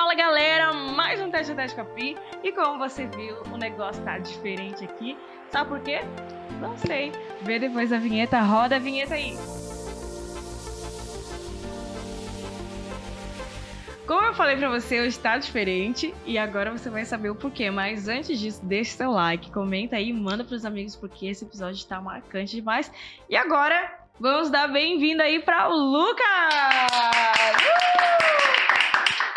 Fala galera, mais um Teste a Teste Capi. E como você viu, o negócio tá diferente aqui. Sabe por quê? Não sei. Vê depois a vinheta, roda a vinheta aí. Como eu falei pra você, hoje tá diferente e agora você vai saber o porquê. Mas antes disso, deixa seu like, comenta aí, manda pros amigos porque esse episódio tá marcante demais. E agora, vamos dar bem-vindo aí pra o Lucas!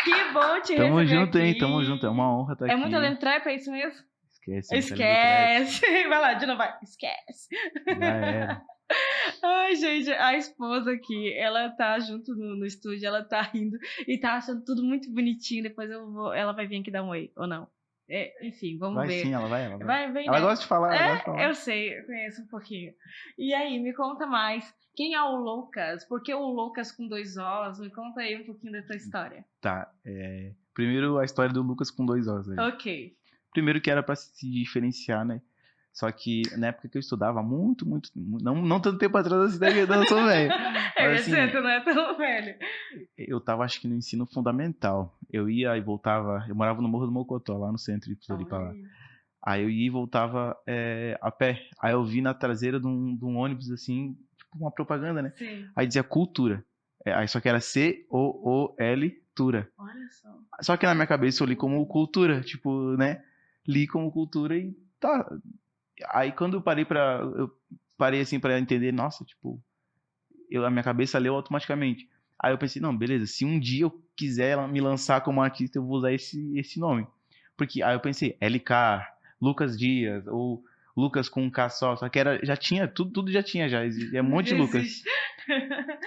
Que bom te Tamo receber junto, aqui. hein? Tamo junto. É uma honra estar aqui. É muito além do trap, é isso mesmo? Esquece. Esquece. Vai lá, de novo, vai. Esquece. Já era. Ai, gente, a esposa aqui, ela tá junto no estúdio, ela tá rindo e tá achando tudo muito bonitinho. Depois ela vai vir aqui dar um oi, ou não? Enfim, vamos Vai ver. sim, ela vai. Vem, Ela né? gosta de falar, ela gosta de falar. Eu sei, eu conheço um pouquinho. E aí, me conta mais. Quem é o Lucas? Por que o Lucas com 2 Os? Me conta aí um pouquinho da tua história. Tá, primeiro a história do Lucas com 2 Os. Aí. Ok. Primeiro que era pra se diferenciar, né? Só que na época que eu estudava, muito, não tanto tempo atrás assim, daí eu sou velho. É Mas, assim, tu não é tão velho. eu tava, acho que no ensino fundamental. Eu ia e voltava, eu morava no Morro do Mocotó, lá no centro de Floripa lá. Aí eu ia e voltava a pé. Aí eu vi na traseira de um ônibus, assim, tipo uma propaganda, né? Sim. Aí dizia Cultura. Aí só que era C-O-O-L, Tura. Olha só. Só que na minha cabeça eu li como Cultura, tipo, né? Li como Cultura e tá. Aí quando eu parei assim pra entender, nossa, tipo, a minha cabeça leu automaticamente. Aí eu pensei, não, beleza, se um dia eu quiser me lançar como artista, eu vou usar esse nome. Porque aí eu pensei, LK, Lucas Dias, ou Lucas com um K só que já tinha, tudo já tinha, é um monte de Lucas.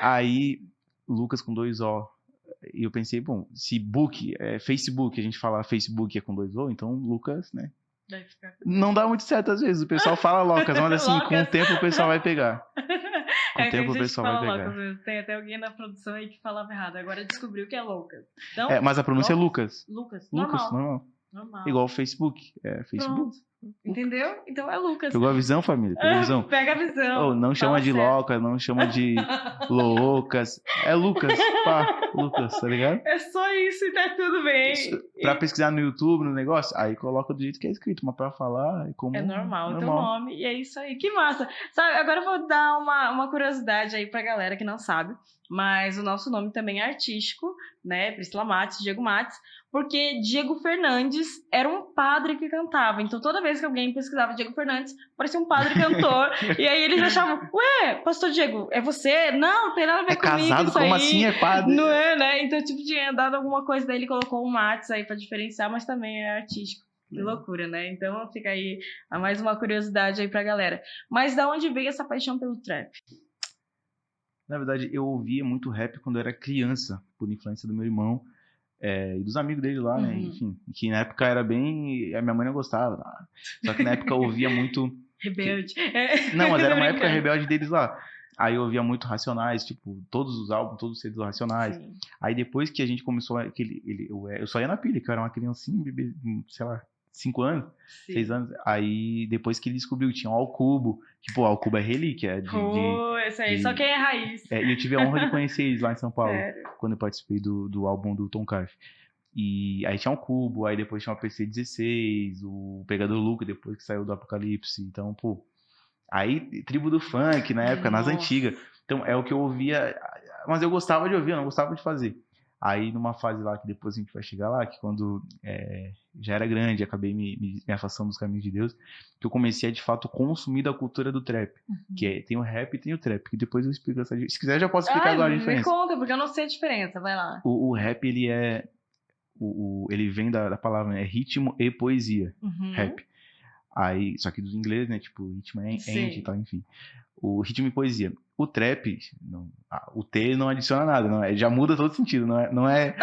Aí, Lucas com 2 O. E eu pensei, bom, se Facebook, a gente fala Facebook é com 2 O, então Lucas, né? Não dá muito certo às vezes, o pessoal fala Locas, mas assim, com o tempo o pessoal vai pegar. Com o tempo o pessoal vai pegar. Locas, tem até alguém na produção aí que falava errado, agora descobriu que é Lucas. Então, mas a pronúncia é Lucas. Lucas, normal. Igual o Facebook. Facebook. Pronto. Entendeu? Então é Lucas. Pegou a visão, família? Pegou a visão? Pega a visão. Não chama de Locas, não chama de Loucas. É Lucas. Pá, Lucas, tá ligado? É só isso e tá tudo bem. Pra pesquisar no YouTube, no negócio, aí coloca do jeito que é escrito, mas pra falar é como... É normal, o teu nome, e é isso aí. Que massa. Sabe, agora eu vou dar uma curiosidade aí pra galera que não sabe, mas o nosso nome também é artístico, né? Priscila Matos, Diego Matos, porque Diego Fernandes era um padre que cantava. Então toda vez que alguém pesquisava Diego Fernandes, parecia um padre cantor. E aí eles achavam, ué, pastor Diego, é você? Não tem nada a ver comigo. Casado, isso como aí. assim é padre? Não é, né? Então, tipo, tinha dado alguma coisa, daí ele colocou o Matos aí pra diferenciar, mas também é artístico. Que loucura, né? Então fica aí mais uma curiosidade aí pra galera. Mas da onde veio essa paixão pelo trap? Na verdade, eu ouvia muito rap quando eu era criança, por influência do meu irmão e dos amigos dele lá, né? Enfim, que na época era bem... A minha mãe não gostava. Só que na época eu ouvia muito... Rebelde. Não, mas era uma época rebelde deles lá. Aí eu ouvia muito Racionais, tipo, todos os álbuns, todos os CDs do Racionais. Sim. Aí depois que a gente começou, eu só ia na pilha, que eu era uma criancinha, bebê, sei lá, 5 anos, 6 anos. Aí depois que ele descobriu que tinha o Alcubo, que, pô, Alcubo é relíquia. Esse aí, só quem é raiz. E eu tive a honra de conhecer eles lá em São Paulo, Sério? quando eu participei do álbum do Tom Carf. E aí tinha o Cubo, aí depois tinha o PC-16, o Pegador Luca, depois que saiu do Apocalipse. Então, pô, aí Tribo do Funk, na época, nas antigas. Então, é o que eu ouvia, mas eu gostava de ouvir, eu não gostava de fazer. Aí, numa fase lá, que depois a gente vai chegar lá, que quando já era grande, acabei me afastando dos caminhos de Deus, que eu comecei a, de fato, consumir da cultura do trap. Que tem o rap e tem o trap, que depois eu explico essa... Se quiser, eu já posso explicar agora a diferença. Me conta, porque eu não sei a diferença, vai lá. O rap, ele é... ele vem da palavra, né? Ritmo e poesia. Rap. Aí, só que dos inglês, né? Tipo, ritmo é e tal, enfim. O ritmo e poesia. O trap, o T não adiciona nada, não é? Já muda todo sentido, não é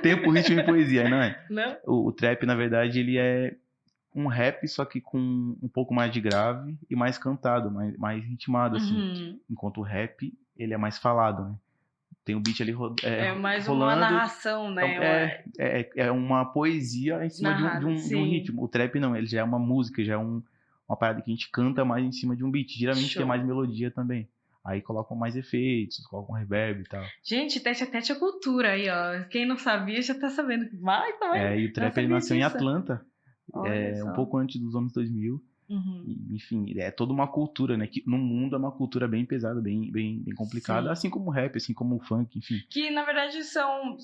tempo, ritmo e poesia, não é? Não? O trap, na verdade, ele é um rap, só que com um pouco mais de grave e mais cantado, mais ritmado, assim. Enquanto o rap, ele é mais falado, né? Tem um beat ali mais rolando, uma narração, né? Então, é uma poesia em cima de um ritmo. O trap não, ele já é uma música, já é uma parada que a gente canta mais em cima de um beat. Geralmente tem mais melodia também. Aí colocam mais efeitos, colocam reverb e tal. Gente, teste a cultura aí, ó. Quem não sabia já tá sabendo. Vai, tá vendo? E o Não trap ele sabia nasceu em disso. Atlanta, Olha um só. pouco antes dos anos 2000. Uhum. E, enfim, é toda uma cultura, né? Que no mundo é uma cultura bem pesada, bem complicada, Sim. assim como o rap, assim como o funk, enfim. Que, na verdade, são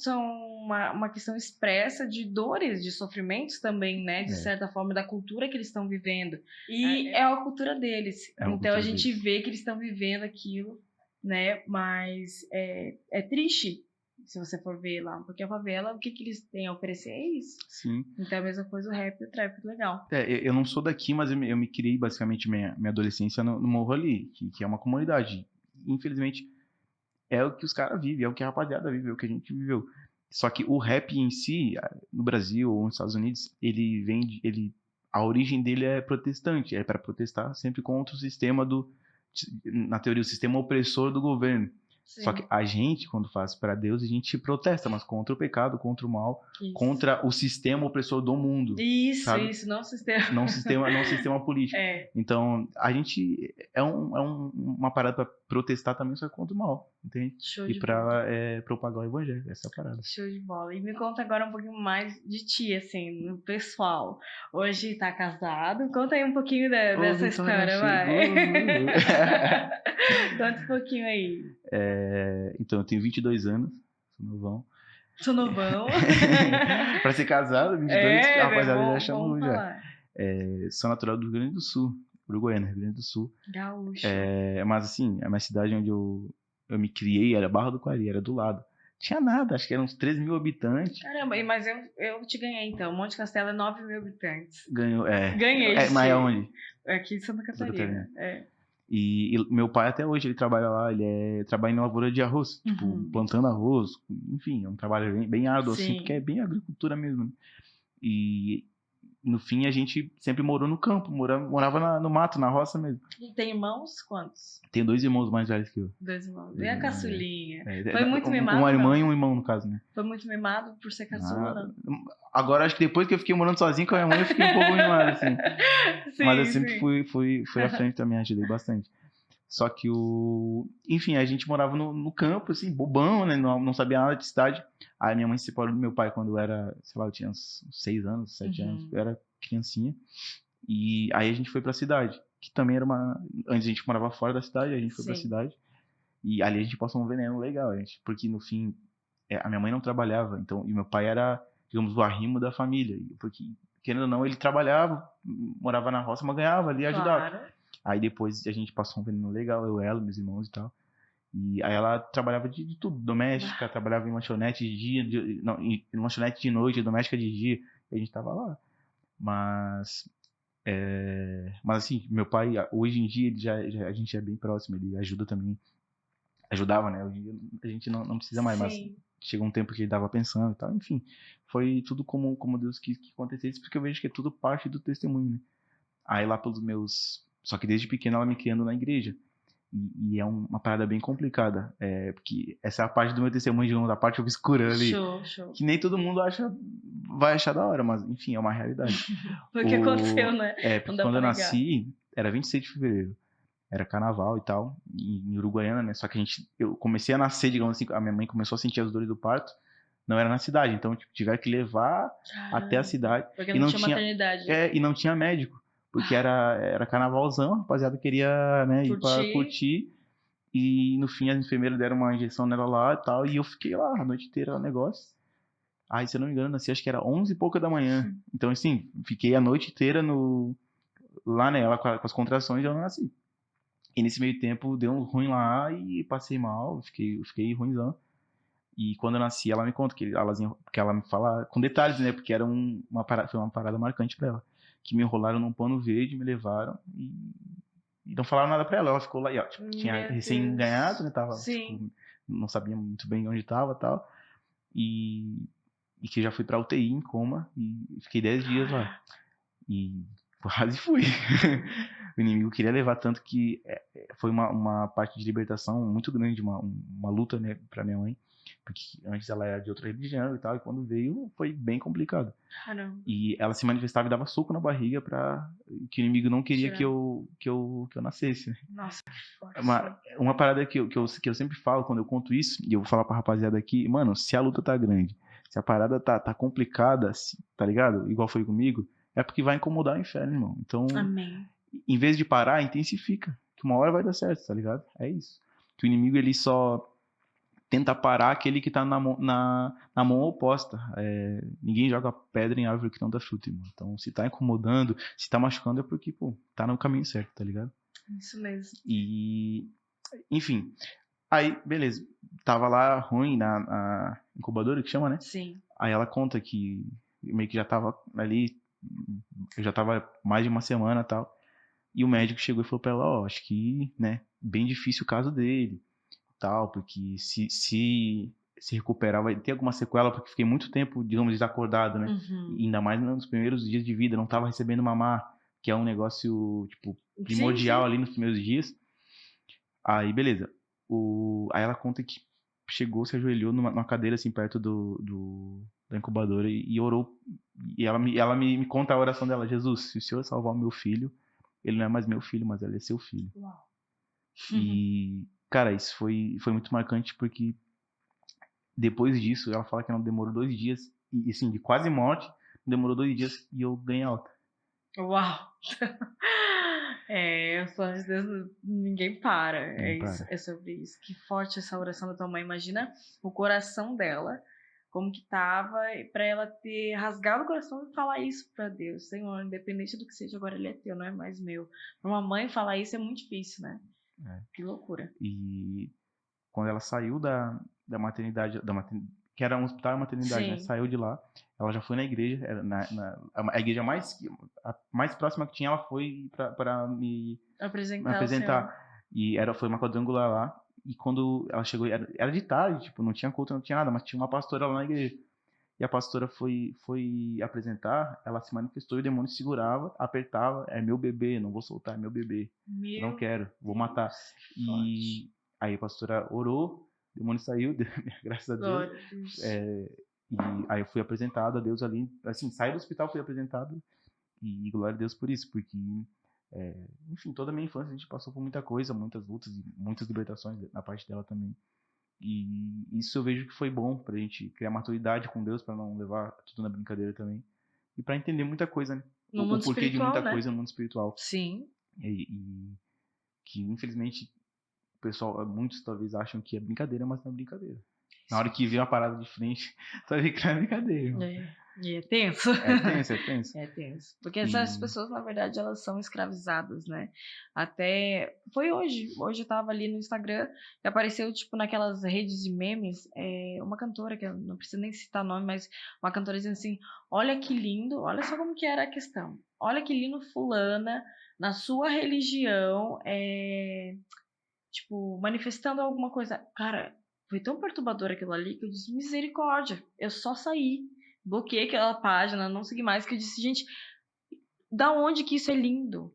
uma questão expressa de dores, de sofrimentos também, né? De certa forma, da cultura que eles estão vivendo. E é a cultura deles. É uma Então, a cultura gente deles. vê que eles estão vivendo aquilo, né? Mas é triste, se você for ver lá. Porque a favela, o que eles têm a oferecer é isso. Sim. Então, é a mesma coisa o rap e o trap, legal. Eu não sou daqui, mas eu me criei basicamente minha adolescência no Morro ali, que é uma comunidade. Infelizmente, é o que os caras vivem, é o que a rapaziada vive, é o que a gente viveu. Só que o rap em si, no Brasil ou nos Estados Unidos, a origem dele é protestante, é para protestar sempre contra o sistema na teoria, o sistema opressor do governo. Sim. Só que a gente, quando faz para Deus, a gente protesta, mas contra o pecado, contra o mal, contra o sistema opressor do mundo. Isso, sabe? Não o sistema. Não sistema político. Então, a gente uma parada pra protestar também, só contra o mal, entende? Show E de pra bola. propagar o evangelho, essa é a parada. Show de bola. E me conta agora um pouquinho mais de ti, assim, no pessoal. Hoje tá casado. Conta aí um pouquinho dessa história, vai. Conta um pouquinho aí. Então, eu tenho 22 anos, sou novão. Sou novão. Pra ser casado, 22, a rapaziada já bom chamou já. falar. Sou natural do Rio Grande do Sul, Uruguaiana, Rio Grande do Sul. Gaúcho. Mas assim, a minha cidade onde eu me criei era Barra do Quari, era do lado. Tinha nada, acho que eram uns 13 mil habitantes. Caramba, mas eu te ganhei então. Monte Castelo é 9 mil habitantes. Ganhou, Ganhei, mas é onde? Aqui em Santa Catarina. E meu pai até hoje ele trabalha lá, ele trabalha em lavoura de arroz, tipo, plantando arroz, enfim, é um trabalho bem árduo, assim, porque é bem agricultura mesmo, né? E no fim a gente sempre morou no campo, morava no mato, na roça mesmo. E tem irmãos? Quantos? Tenho 2 irmãos mais velhos que eu. 2 irmãos. E a caçulinha? Foi muito mimado? Uma irmã e um irmão, no caso, né? Foi muito mimado por ser caçula, não? Agora, acho que depois que eu fiquei morando sozinho com a minha mãe, eu fiquei um pouco mimado, assim. Sim, mas eu sempre fui à frente também, ajudei bastante. Só que enfim, a gente morava no campo, assim, bobão, né? Não sabia nada de cidade. Aí minha mãe se separou do meu pai quando eu era, sei lá, eu tinha uns 6 anos, 7 anos. Eu era criancinha. E aí a gente foi pra cidade, que também era antes a gente morava fora da cidade, a gente foi pra cidade. E ali a gente passou um veneno legal, porque no fim, a minha mãe não trabalhava, então, e meu pai era, digamos, o arrimo da família. Porque, querendo ou não, ele trabalhava, morava na roça, mas ganhava ali e ajudava. Claro. Aí depois a gente passou um veneno legal, ela, meus irmãos e tal. E aí ela trabalhava de tudo, doméstica, trabalhava em lanchonete de dia, em lanchonete de noite, doméstica de dia, e a gente tava lá. Mas assim, meu pai, hoje em dia, a gente é bem próximo, ele ajuda também, ajudava, né? Hoje em dia a gente não precisa mais, mas chegou um tempo que ele dava pensando e tal, enfim, foi tudo como Deus quis que acontecesse, porque eu vejo que é tudo parte do testemunho, né? Aí lá pelos só que desde pequeno ela me criando na igreja. E é uma parada bem complicada. Porque essa é a parte do meu testemunho, digamos, a parte obscura ali. Show. Que nem todo mundo vai achar da hora, mas enfim, é uma realidade. Foi o que aconteceu, né? Porque quando eu nasci, era 26 de fevereiro. Era carnaval e tal, em Uruguaiana, né? Só que eu comecei a nascer, digamos assim, a minha mãe começou a sentir as dores do parto. Não era na cidade, então tiveram que levar até a cidade. Porque não tinha maternidade. E não tinha médico. Porque era carnavalzão, a rapaziada queria, né, ir pra curtir. E no fim as enfermeiras deram uma injeção nela lá e tal. E eu fiquei lá a noite inteira no negócio. Aí, se eu não me engano, nasci, acho que era 11 e pouca da manhã. Então, assim, fiquei a noite inteira lá nela com as contrações e eu não nasci. E nesse meio tempo deu um ruim lá e passei mal, fiquei ruimzão. E quando eu nasci, ela me conta que ela me fala com detalhes, né? Porque era foi uma parada marcante pra ela. Que me enrolaram num pano verde, me levaram e não falaram nada pra ela. Ela ficou lá, e, ó, tipo, tinha recém-ganhado, né? Tava, tipo, não sabia muito bem onde tava e tal. E que já fui pra UTI em coma e fiquei 10 dias lá. E quase fui. O inimigo queria levar, tanto que foi uma parte de libertação muito grande, uma luta, né, pra minha mãe. Porque antes ela era de outra religião e tal, e quando veio foi bem complicado. Caramba. E ela se manifestava e dava soco na barriga que o inimigo não queria Tirar. que eu nascesse, né? Nossa, que forte. Uma parada que eu sempre falo quando eu conto isso, e eu vou falar pra rapaziada aqui, mano, se a luta tá grande, se a parada tá complicada, tá ligado? Igual foi comigo, é porque vai incomodar o inferno, irmão. Então, Amém. em vez de parar, intensifica. Que uma hora vai dar certo, tá ligado? É isso. Que o inimigo, ele só tenta parar aquele que tá na mão oposta. Ninguém joga pedra em árvore que não dá fruto, irmão. Então, se tá incomodando, se tá machucando, é porque, pô, tá no caminho certo, tá ligado? Isso mesmo. E, enfim. Aí, beleza. Tava lá ruim na incubadora, que chama, né? Sim. Aí ela conta que meio que já tava ali, eu já tava mais de uma semana e tal. E o médico chegou e falou pra ela, ó, acho que, né, bem difícil o caso dele, tal, porque se recuperar vai ter alguma sequela, porque fiquei muito tempo, digamos, desacordado, né? Uhum. E ainda mais nos primeiros dias de vida, não tava recebendo mamar, que é um negócio, tipo, Sim, primordial sim. ali nos primeiros dias. Aí, beleza. Aí ela conta que chegou, se ajoelhou numa cadeira, assim, perto da incubadora e orou. E ela me conta a oração dela. Jesus, se o Senhor salvar o meu filho, ele não é mais meu filho, mas ele é seu filho. Uau. E, cara, isso foi muito marcante porque depois disso, ela fala que não demorou 2 dias, e assim, de quase morte, demorou 2 dias e eu ganhei alta. Uau. Os planos de Deus, ninguém para. Nem É isso, para. é sobre isso. Que forte essa oração da tua mãe. Imagina o coração dela, como que tava, pra ela ter rasgado o coração e falar isso pra Deus. Senhor, independente do que seja, agora ele é teu, não é mais meu. Pra uma mãe falar isso é muito difícil, né? É. Que loucura. E quando ela saiu da maternidade, que era um hospital e maternidade, né? Sim, Saiu de lá, ela já foi na igreja, era a igreja a mais próxima que tinha, ela foi para me apresentar o Senhor. apresentar. E foi uma quadrangular lá, e quando ela chegou, era de tarde, tipo, não tinha culto, não tinha nada, mas tinha uma pastora lá na igreja. E a pastora foi apresentar, ela se manifestou e o demônio segurava, apertava, é meu bebê, não vou soltar, é meu bebê. Eu não Meu quero, vou matar. Deus, que forte. E aí a pastora orou, o demônio saiu, graças a Deus. Glória a Deus. E aí eu fui apresentado a Deus ali, assim, saí do hospital, fui apresentado, e glória a Deus por isso, porque, enfim, toda a minha infância a gente passou por muita coisa, muitas lutas, e muitas libertações na parte dela também. E isso eu vejo que foi bom pra gente criar maturidade com Deus, pra não levar tudo na brincadeira também. E pra entender muita coisa, né? No O mundo porquê de espiritual, muita né? coisa no mundo espiritual. Sim. E que, infelizmente, o pessoal, muitos talvez acham que é brincadeira, mas não é brincadeira. Na hora que vê uma parada de frente, vai ver que não é brincadeira, irmão. E é tenso. É tenso, é tenso. É tenso. Porque E essas pessoas, na verdade, elas são escravizadas, né? Até. Foi hoje. Hoje eu tava ali no Instagram e apareceu, tipo, naquelas redes de memes, uma cantora, que eu não preciso nem citar nome, mas uma cantora dizendo assim: olha que lindo, olha só como que era a questão. Olha que lindo, fulana, na sua religião, tipo, manifestando alguma coisa. Cara, foi tão perturbador aquilo ali que eu disse, misericórdia, eu só saí. Bloqueei aquela página, não segui mais, que eu disse, gente, da onde que isso é lindo?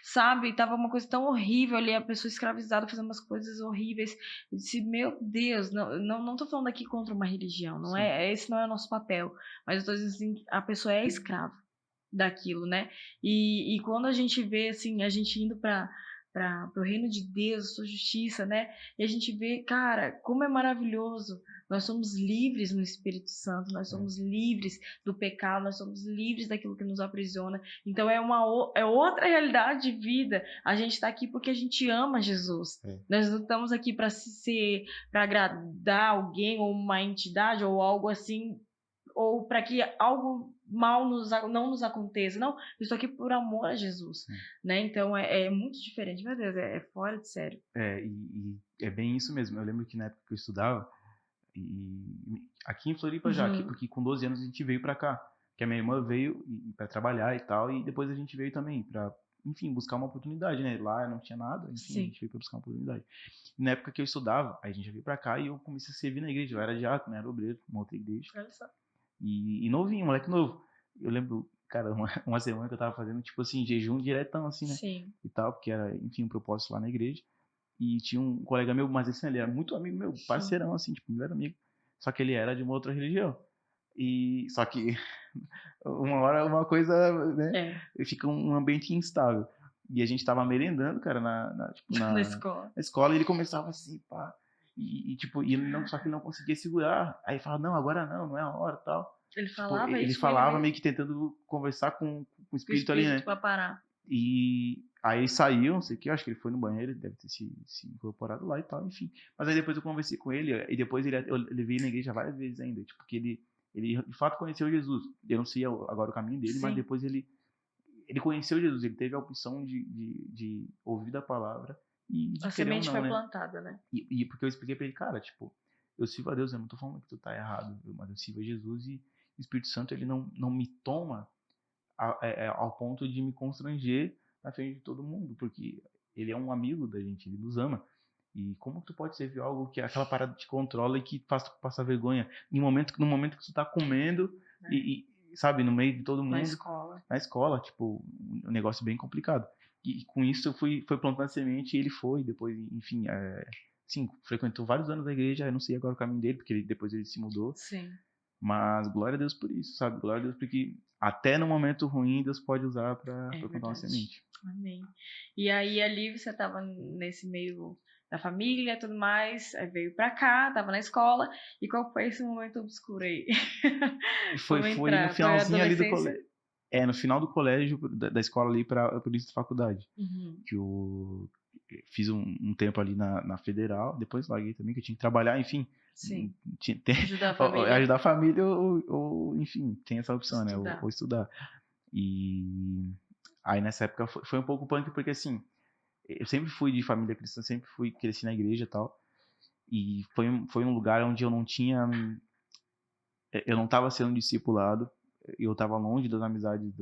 Sabe? Tava uma coisa tão horrível ali, a pessoa escravizada fazendo umas coisas horríveis. Eu disse, meu Deus, não tô falando aqui contra uma religião, não é, esse não é o nosso papel. Mas eu tô dizendo assim, a pessoa é escrava daquilo, né? E quando a gente vê, assim, a gente indo para o reino de Deus, sua justiça, né? E a gente vê, cara, como é maravilhoso. Nós somos livres no Espírito Santo, nós somos livres do pecado, nós somos livres daquilo que nos aprisiona. Então é outra realidade de vida. A gente está aqui porque a gente ama Jesus. Nós não estamos aqui para agradar alguém ou uma entidade ou algo assim, ou para que algo mal não nos aconteça. Não, eu estou aqui por amor a Jesus, né? Então é muito diferente, meu Deus, é fora de sério. e é bem isso mesmo. Eu lembro que na época que eu estudava, aqui em Floripa já, porque com 12 anos a gente veio pra cá, que a minha irmã veio para trabalhar e tal, e depois a gente veio também pra, enfim, buscar uma oportunidade, né? Lá não tinha nada, enfim, a gente veio pra buscar uma oportunidade. E na época que eu estudava, a gente já veio pra cá e eu comecei a servir na igreja. Eu era diácono, era obreiro, uma outra igreja. Olha só. E novinho, moleque novo. Eu lembro, cara, uma semana que eu tava fazendo, tipo assim, jejum diretão, assim, né? Sim. E tal, porque era, enfim, um propósito lá na igreja. E tinha um colega meu, mas assim, ele era muito amigo meu, parceirão, assim, tipo, melhor amigo. só que ele era de uma outra religião. E só que uma hora uma coisa, né, fica um ambiente instável. E a gente tava merendando, cara, tipo, Na escola. na escola, e ele começava assim, pá, tipo, e ele não, só que ele não conseguia segurar. Aí ele falava, não, agora não, não é a hora, tal. Ele Tipo, falava ele isso com ele falava mesmo? meio que tentando conversar com o Com o espírito ali, espírito né? pra parar. E aí ele saiu, não sei o que, eu acho que ele foi no banheiro, ele deve ter se incorporado lá e tal, enfim. Mas aí depois eu conversei com ele, e depois eu levei ele na igreja várias vezes ainda, tipo, porque ele de fato conheceu Jesus. Eu não sei agora o caminho dele, mas Sim. depois ele conheceu Jesus, ele teve a opção de ouvir da palavra e de A querer ou semente não, foi né? plantada, né? E porque eu expliquei pra ele, cara, tipo, eu sirvo a Deus, eu não tô falando que tu tá errado, mas eu sirvo a Jesus, e o Espírito Santo, ele não me toma ao ponto de me constranger na frente de todo mundo, porque ele é um amigo da gente, ele nos ama. E como tu pode servir algo que aquela parada te controla e que faz tu passar vergonha no momento que tu tá comendo sabe, no meio de todo mundo, na escola, tipo, um negócio bem complicado. E com isso foi plantando semente, e ele foi, depois, enfim, sim, frequentou vários anos da igreja, eu não sei agora o caminho dele, porque depois ele se mudou. Sim. Mas glória a Deus por isso, sabe? Glória a Deus porque até no momento ruim Deus pode usar para plantar uma semente. Amém. E aí ali você tava nesse meio da família e tudo mais, aí veio pra cá, tava na escola, e qual foi esse momento obscuro aí? Foi, Vamos foi no entrar, foi a finalzinho ali do adolescência? colégio. No final do colégio, da escola ali para o início da faculdade. Uhum. Que eu fiz um tempo ali na Federal, depois larguei também, que eu tinha que trabalhar, enfim. Sim. Tinha, Ajudar a família. ajudar a família ou, enfim, tem essa opção, né? Estudar. Ou estudar. E aí nessa época foi um pouco punk, porque assim, eu sempre fui de família cristã, sempre cresci na igreja e tal. E foi um lugar onde eu não estava sendo discipulado, eu estava longe das amizades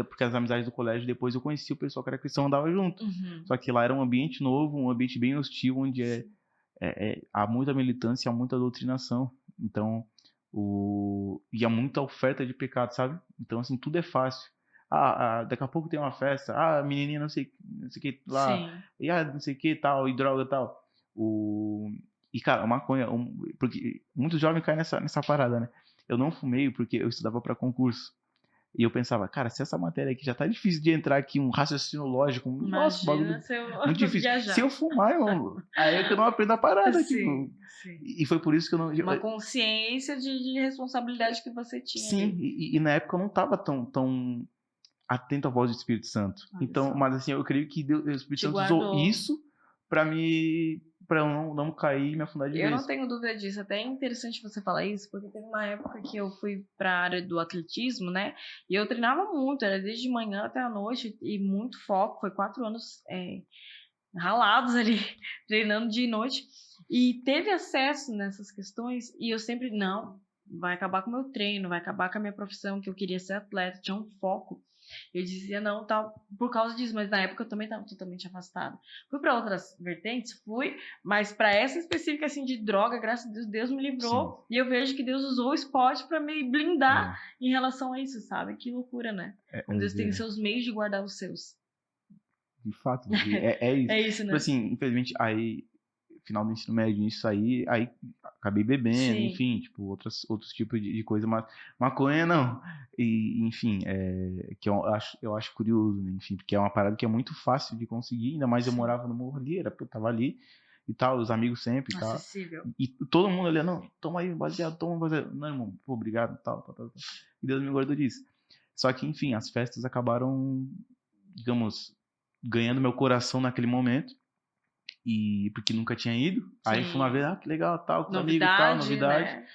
porque as amizades do colégio, depois eu conheci o pessoal que era cristão, andava junto. Uhum. Só que lá era um ambiente novo, um ambiente bem hostil, onde há muita militância, há muita doutrinação. Então, e há muita oferta de pecado, sabe? Então, assim, tudo é fácil. Daqui a pouco tem uma festa, menininha não sei o que lá, Sim. e não sei o que tal, e droga e tal. E, cara, maconha, porque muitos jovens caem nessa parada, né? Eu não fumei porque eu estudava para concurso. E eu pensava, cara, se essa matéria aqui já tá difícil de entrar aqui, um raciocínio lógico, nossa, Imagina bagulho se eu muito difícil. Se viajar. eu fumar, irmão, aí é que eu não aprendo a parada, tipo. Sim, sim. E foi por isso que eu não. Uma consciência de responsabilidade que você tinha Sim, ali. e na época eu não tava tão atento à voz do Espírito Santo. Olha Então, só. mas assim, eu creio que o Espírito Te Santo usou guardou. isso pra eu não cair e me afundar de Eu não vez. tenho dúvida disso. Até é interessante você falar isso, porque teve uma época que eu fui para a área do atletismo, né? E eu treinava muito, era desde manhã até a noite e muito foco. Foi 4 anos ralados ali, treinando dia e noite. E teve acesso nessas questões e eu sempre, não, vai acabar com o meu treino, vai acabar com a minha profissão, que eu queria ser atleta, tinha um foco. Eu dizia não, tal, por causa disso, mas na época eu também estava totalmente afastada. Fui para outras vertentes, mas para essa específica assim de droga, graças a Deus, Deus me livrou. Sim. E eu vejo que Deus usou o esporte para me blindar em relação a isso, sabe? Que loucura, né? Deus tem seus meios de guardar os seus. De fato, é isso. É isso, Tipo né? assim, infelizmente, aí, final do ensino médio, isso aí acabei bebendo, Sim. enfim, tipo, outros tipos de coisa, mas maconha não. E, enfim, que eu acho curioso, né? Enfim, porque é uma parada que é muito fácil de conseguir, ainda mais eu Sim. morava no morro ali, eu tava ali e tal, os amigos sempre e tal. Acessível. E todo mundo ali, não, toma aí, baseado, toma baseado. Não, irmão, pô, obrigado, tal. E Deus me guardou disso. Só que, enfim, as festas acabaram, digamos, ganhando meu coração naquele momento, e porque nunca tinha ido. Sim. Aí fui uma vez, que legal, tal, com os amigos, tal, novidade. Né?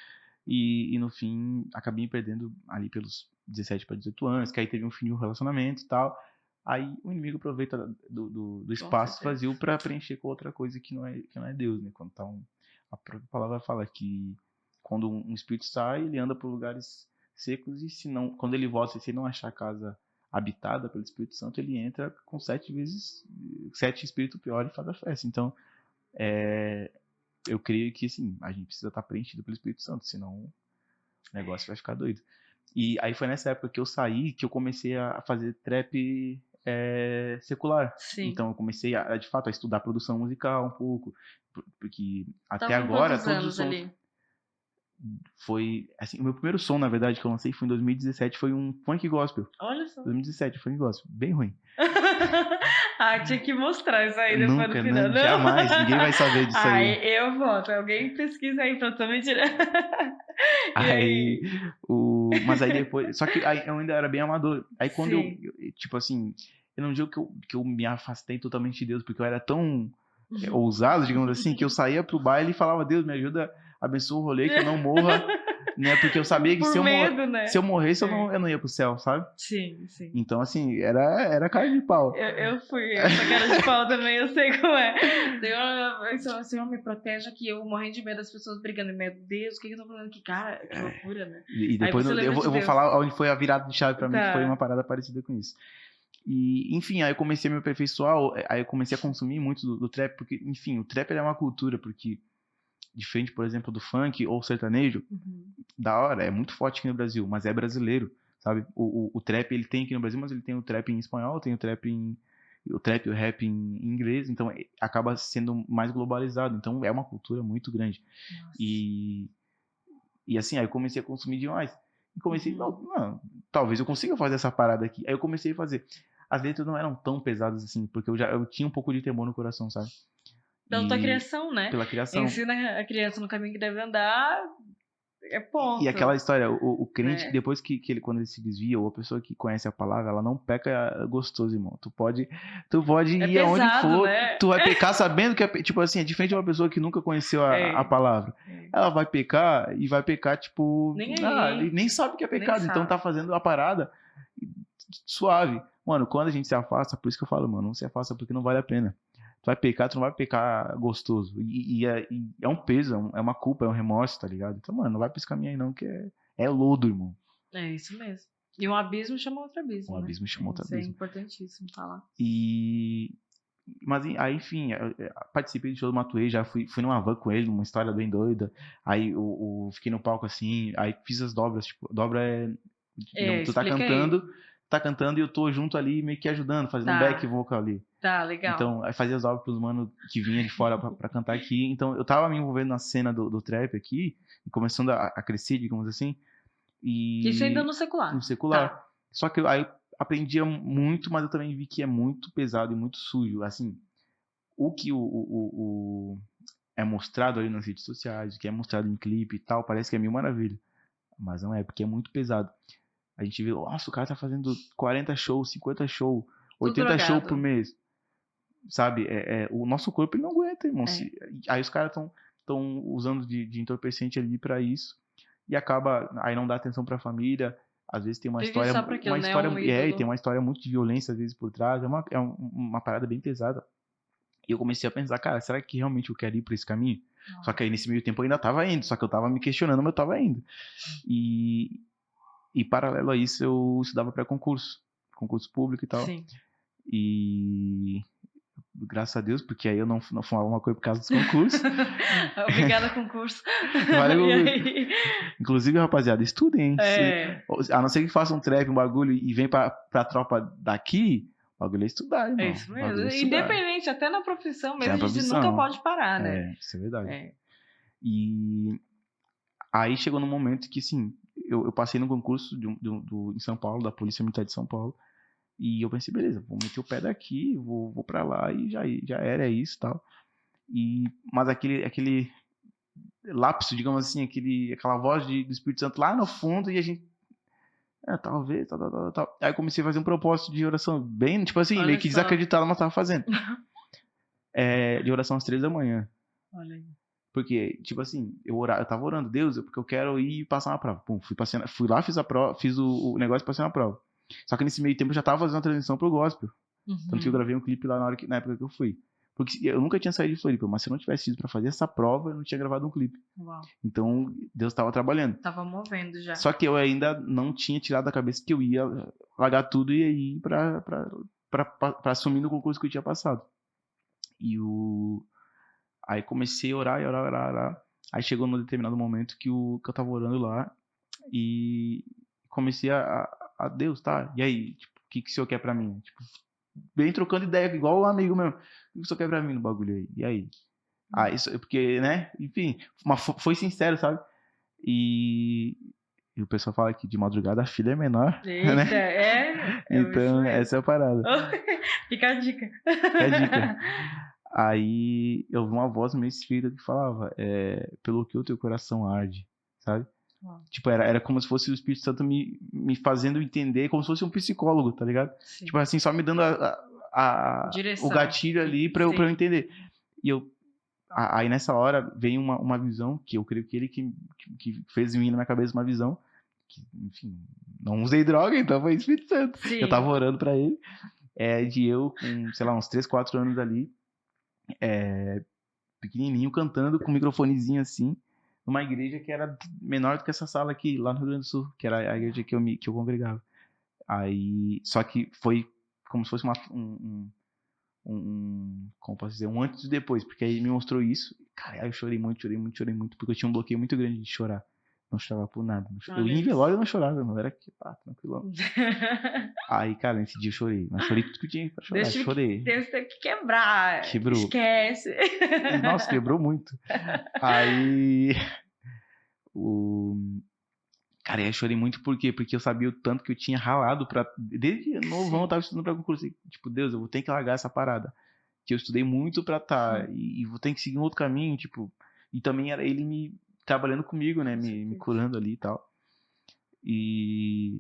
E no fim, acabei me perdendo ali pelos 17 para 18 anos, que aí teve um fim de um relacionamento e tal. Aí o inimigo aproveita do espaço vazio para preencher com outra coisa que não é Deus, né? Quando tá a própria palavra fala que quando um espírito sai, ele anda por lugares secos, e se não, quando ele volta, se ele não achar a casa habitada pelo Espírito Santo, ele entra com 7 espíritos piores e faz a festa. Então, eu creio que, assim, a gente precisa estar preenchido pelo Espírito Santo, senão o negócio vai ficar doido. E aí foi nessa época que eu saí, que eu comecei a fazer trap secular. Sim. Então eu comecei de fato a estudar produção musical um pouco, porque até Tava com agora quantos todos os anos sons ali? foi, assim, o meu primeiro som, na verdade, que eu lancei foi em 2017, foi um funk gospel. Olha só. 2017, funk gospel, bem ruim. Ah, tinha que mostrar isso aí depois no Nunca, final. não, jamais, ninguém vai saber disso Ai, aí. eu voto. Alguém pesquisa aí pra eu também tirar. E Aí, aí? mas aí depois, só que aí eu ainda era bem amador. Aí quando Sim. tipo assim, eu não digo que eu me afastei totalmente de Deus, porque eu era tão ousado, digamos assim, que eu saía pro baile e falava, Deus, me ajuda, abençoa o rolê, que eu não morra, né? Porque eu sabia que Por medo, se né? eu morresse, É. eu não ia pro céu, sabe? Sim, sim. Então, assim, era cara de pau. Eu fui essa cara de pau também, eu sei como é. Senhor, me proteja que eu morrendo de medo das pessoas brigando. Meu Deus, o que eu tô falando aqui? Cara, que loucura, né? E Aí depois você lembra de eu vou Deus. falar onde foi a virada de chave pra mim, que foi uma Tá. parada parecida com isso. E, enfim, aí eu comecei a me aperfeiçoar, aí eu comecei a consumir muito do trap, porque, enfim, o trap ele é uma cultura, porque, diferente, por exemplo, do funk ou sertanejo, Uhum. da hora, é muito forte aqui no Brasil, mas é brasileiro, sabe? O trap ele tem aqui no Brasil, mas ele tem o trap em espanhol, tem o trap e o rap em inglês, então acaba sendo mais globalizado, então é uma cultura muito grande. Nossa. E, e assim, aí eu comecei a consumir demais. E comecei, Uhum. não, talvez eu consiga fazer essa parada aqui. Aí eu comecei a fazer. As letras não eram tão pesadas assim, porque eu tinha um pouco de temor no coração, sabe? Pela tua E criação, né? pela criação. Ensina a criança no caminho que deve andar, é E ponto. aquela história, o crente, É, depois que ele, quando ele se desvia, ou a pessoa que conhece a palavra, ela não peca gostoso, irmão. Tu pode é ir aonde pesado, for, né? tu vai pecar sabendo que, tipo assim, é diferente de uma pessoa que nunca conheceu a É, palavra. é. Ela vai pecar e vai pecar, tipo, Nem ele aí, nem sabe que é nem pecado, então tá sabe. fazendo a parada suave. Mano, quando a gente se afasta, por isso que eu falo, mano, não se afasta porque não vale a pena. Tu vai pecar, tu não vai pecar gostoso. E é um peso, é uma culpa, é um remorso, tá ligado? Então, mano, não vai pra esse caminho aí não, que é lodo, irmão. É isso mesmo. E um abismo chama outro Um abismo, né? abismo chamou outro Isso é abismo. importantíssimo falar. E. Mas aí, enfim, eu participei do show do Matuê, já fui numa van com ele, numa história bem doida. Aí fiquei no palco assim, aí fiz as dobras, tipo, dobra é. É, Digamos, explica aí. tá cantando e eu tô junto ali meio que ajudando, fazendo um back Tá, vocal ali. tá, legal. Então, aí fazia as obras pros mano que vinha de fora pra cantar aqui. Então, eu tava me envolvendo na cena do trap aqui, começando a crescer, digamos assim, Isso ainda e no no secular. secular. Tá. Só que aí eu aprendia muito, mas eu também vi que é muito pesado e muito sujo. Assim, o que é mostrado ali nas redes sociais, o que é mostrado em clipe e tal, parece que é mil maravilha. Mas não é, porque é muito pesado. A gente vê, nossa, o cara tá fazendo 40 shows, 50 shows, Tudo 80 shows por drogado. mês. Sabe? O nosso corpo ele não aguenta, irmão. É. Aí os caras estão usando de entorpecente ali pra isso e acaba aí não dá atenção pra família. Às vezes tem Vive só pra aquilo, uma né? história Um e tem ídolo. uma história muito de violência às vezes por trás. Uma parada bem pesada. E eu comecei a pensar, cara, será que realmente eu quero ir por esse caminho? Só que aí nesse meio tempo eu ainda tava indo, só que eu tava me questionando, mas eu tava indo. E, e paralelo a isso eu estudava para concurso público e tal. Sim. E graças a Deus, porque aí eu não fumava uma coisa por causa dos concursos. Obrigada, concurso. Valeu, E concurso. aí? Inclusive, rapaziada, estudem. É, A não ser que faça um trap, um bagulho e vem pra tropa daqui, o bagulho é estudar, é irmão. isso O mesmo. bagulho é estudar. Independente, até na profissão Tem mesmo, a a gente nunca profissão. pode parar, né? É, isso é verdade. É. E aí chegou num momento que, assim, eu passei no concurso em São Paulo, da Polícia Militar de São Paulo. E eu pensei, beleza, vou meter o pé daqui, vou pra lá e já era, é isso e tal. Mas aquele lapso, digamos assim, aquela voz do Espírito Santo lá no fundo e a gente. Talvez, tal. Aí eu comecei a fazer um propósito de oração bem, tipo assim, meio Olha que só. desacreditado, mas tava fazendo. De oração às 3 da manhã. Olha aí. Porque, tipo assim, eu tava orando, Deus, porque eu quero ir passar uma prova. Pum, fui lá, fiz a prova, fiz o negócio e passei na prova. Só que nesse meio tempo eu já tava fazendo uma transição pro gospel. Tanto que eu Uhum. gravei um clipe lá na época que eu fui. Porque eu nunca tinha saído de Floripa, mas se eu não tivesse ido pra fazer essa prova, eu não tinha gravado um clipe. Uau. Então, Deus tava trabalhando. Tava movendo já. Só que eu ainda não tinha tirado da cabeça que eu ia largar tudo e ir pra assumir no concurso que eu tinha passado. Aí comecei a orar. Aí chegou num determinado momento que eu tava orando lá e comecei a Deus, tá? E aí, tipo, o que o senhor quer pra mim? Tipo, bem trocando ideia, igual o amigo mesmo. O que o senhor quer pra mim no bagulho aí? E aí? Isso, porque, né? Enfim, mas foi sincero, sabe? E o pessoal fala que de madrugada a fila é menor, né? Eita, é isso Então, mesmo. essa é a parada. Fica a dica. Fica a dica. Aí eu vi uma voz no meu espírito que falava, pelo que o teu coração arde, sabe? Tipo, era como se fosse o Espírito Santo me fazendo entender, como se fosse um psicólogo, tá ligado? Sim. Tipo assim, só me dando o Direção. gatilho ali pra eu Sim. entender. E aí nessa hora veio uma visão, que eu creio que ele que fez vir na minha cabeça uma visão, que, enfim, não usei droga, então foi o Espírito Santo. Sim. Eu tava orando pra ele, de eu com, sei lá, uns 3, 4 anos ali, pequenininho, cantando com um microfonezinho assim, numa igreja que era menor do que essa sala aqui, lá no Rio Grande do Sul, que era a igreja que eu congregava. Aí, só que foi como se fosse como posso dizer, um antes e depois, porque aí ele me mostrou isso, cara, aí eu chorei muito, porque eu tinha um bloqueio muito grande de chorar. Não chorava por nada. Eu ia em velório e não chorava, não era que tranquilão. Aí, cara, nesse dia eu chorei. Mas chorei tudo que eu tinha pra chorar. Chorei. Deus teve que quebrar. Quebrou. Esquece. Nossa, quebrou muito. Aí. Cara, eu chorei muito por quê? Porque eu sabia o tanto que eu tinha ralado pra. Desde novão eu tava estudando pra concurso. Tipo, Deus, eu vou ter que largar essa parada. Que eu estudei muito pra e vou ter que seguir um outro caminho, tipo. E também era ele me trabalhando comigo, né? Me curando ali e tal. E.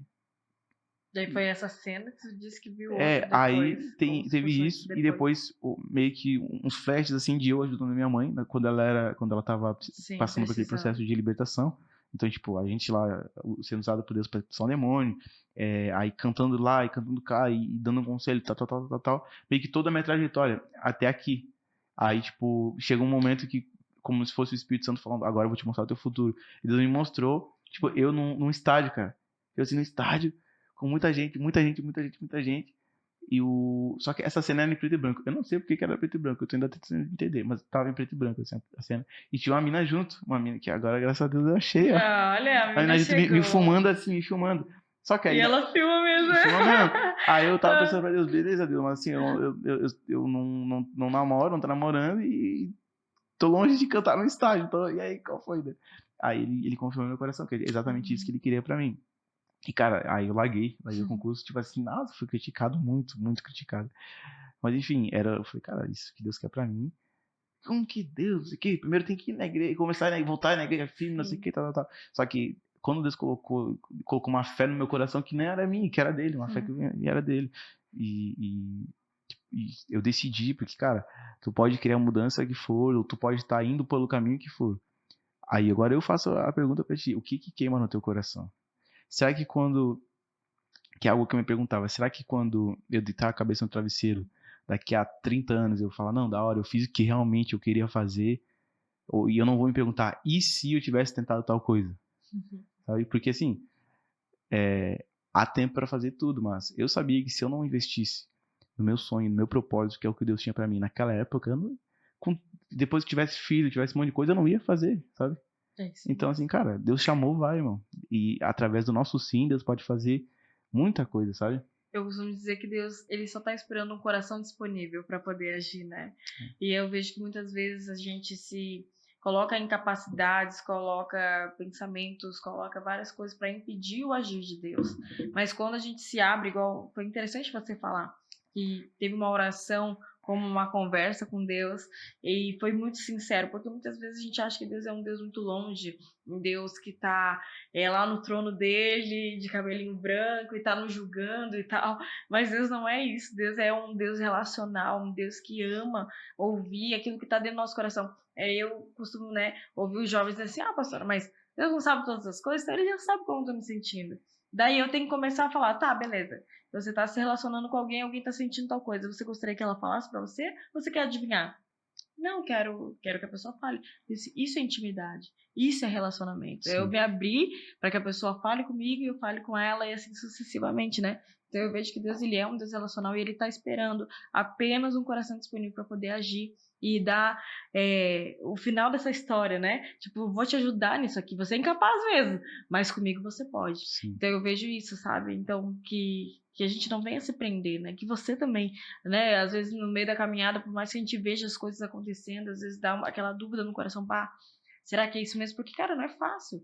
Daí foi essa cena que você disse que viu Depois. Aí teve isso, e depois meio que uns flashes assim de eu ajudando a minha mãe, né, quando ela tava passando por aquele processo de libertação. Então, tipo, a gente lá sendo usado por Deus para expulsar um demônio, aí cantando lá e cantando cá e dando um conselho, tal. Meio que toda a minha trajetória até aqui. Aí, tipo, chega um momento que, como se fosse o Espírito Santo falando, agora eu vou te mostrar o teu futuro. E Deus me mostrou, tipo, eu num estádio, cara. Eu assim, no estádio, com muita gente. Só que essa cena era em preto e branco. Eu não sei porque que era preto e branco, eu tô ainda tentando entender, mas tava em preto e branco assim, a cena. E tinha uma mina junto, uma mina que agora, graças a Deus, eu achei, ó. Olha, a mina junto me filmando assim, me filmando. Só que aí. E ela filma mesmo. Filma mesmo. Aí eu tava pensando pra Deus, beleza, Deus, mas assim, eu não namoro, não tô namorando e tô longe de cantar no estádio. Então, e aí, qual foi? Né? Aí ele confirmou no meu coração, que é exatamente isso que ele queria pra mim. E, cara, aí eu larguei o concurso, tipo assim, nossa, fui criticado muito, muito criticado. Mas, enfim, eu falei, cara, isso que Deus quer pra mim. Como que Deus, que primeiro tem que ir na igreja, começar a voltar na igreja firme, não sei o que, tal. Só que, quando Deus colocou uma fé no meu coração que não era minha, que era dele, uma fé que era dele. E eu decidi, porque, cara, tu pode criar a mudança que for, ou tu pode estar indo pelo caminho que for. Aí, agora eu faço a pergunta pra ti, o que queima no teu coração? Será que que é algo que eu me perguntava, será que quando eu deitar a cabeça no travesseiro, daqui a 30 anos eu falar, não, da hora, eu fiz o que realmente eu queria fazer, e eu não vou me perguntar, e se eu tivesse tentado tal coisa? Sabe? Porque assim, há tempo para fazer tudo, mas eu sabia que se eu não investisse no meu sonho, no meu propósito, que é o que Deus tinha para mim naquela época, depois que tivesse filho, tivesse um monte de coisa, eu não ia fazer, sabe? Então, assim, cara, Deus chamou, vai, irmão. E através do nosso sim, Deus pode fazer muita coisa, sabe? Eu costumo dizer que Deus, ele só tá esperando um coração disponível para poder agir, né? E eu vejo que muitas vezes a gente se coloca incapacidades, coloca pensamentos, coloca várias coisas para impedir o agir de Deus. Mas quando a gente se abre, igual foi interessante você falar, que teve uma oração como uma conversa com Deus, e foi muito sincero, porque muitas vezes a gente acha que Deus é um Deus muito longe, um Deus que tá lá no trono dele, de cabelinho branco, e tá nos julgando e tal, mas Deus não é isso. Deus é um Deus relacional, um Deus que ama ouvir aquilo que tá dentro do nosso coração. Eu costumo, ouvir os jovens dizer assim, pastora, mas Deus não sabe todas as coisas, então ele já sabe como eu tô me sentindo. Daí eu tenho que começar a falar, tá, beleza, você tá se relacionando com alguém tá sentindo tal coisa, você gostaria que ela falasse pra você? Você quer adivinhar? Não, quero que a pessoa fale. Isso é intimidade, isso é relacionamento. Sim. Eu me abri para que a pessoa fale comigo e eu fale com ela e assim sucessivamente, né? Então eu vejo que Deus, ele é um Deus relacional e ele tá esperando apenas um coração disponível para poder agir e dar o final dessa história, né? Tipo, vou te ajudar nisso aqui, você é incapaz mesmo, mas comigo você pode. Sim. Então eu vejo isso, sabe? Então que a gente não venha se prender, né? Que você também, né? Às vezes no meio da caminhada, por mais que a gente veja as coisas acontecendo, às vezes dá aquela dúvida no coração, pá, será que é isso mesmo? Porque, cara, não é fácil.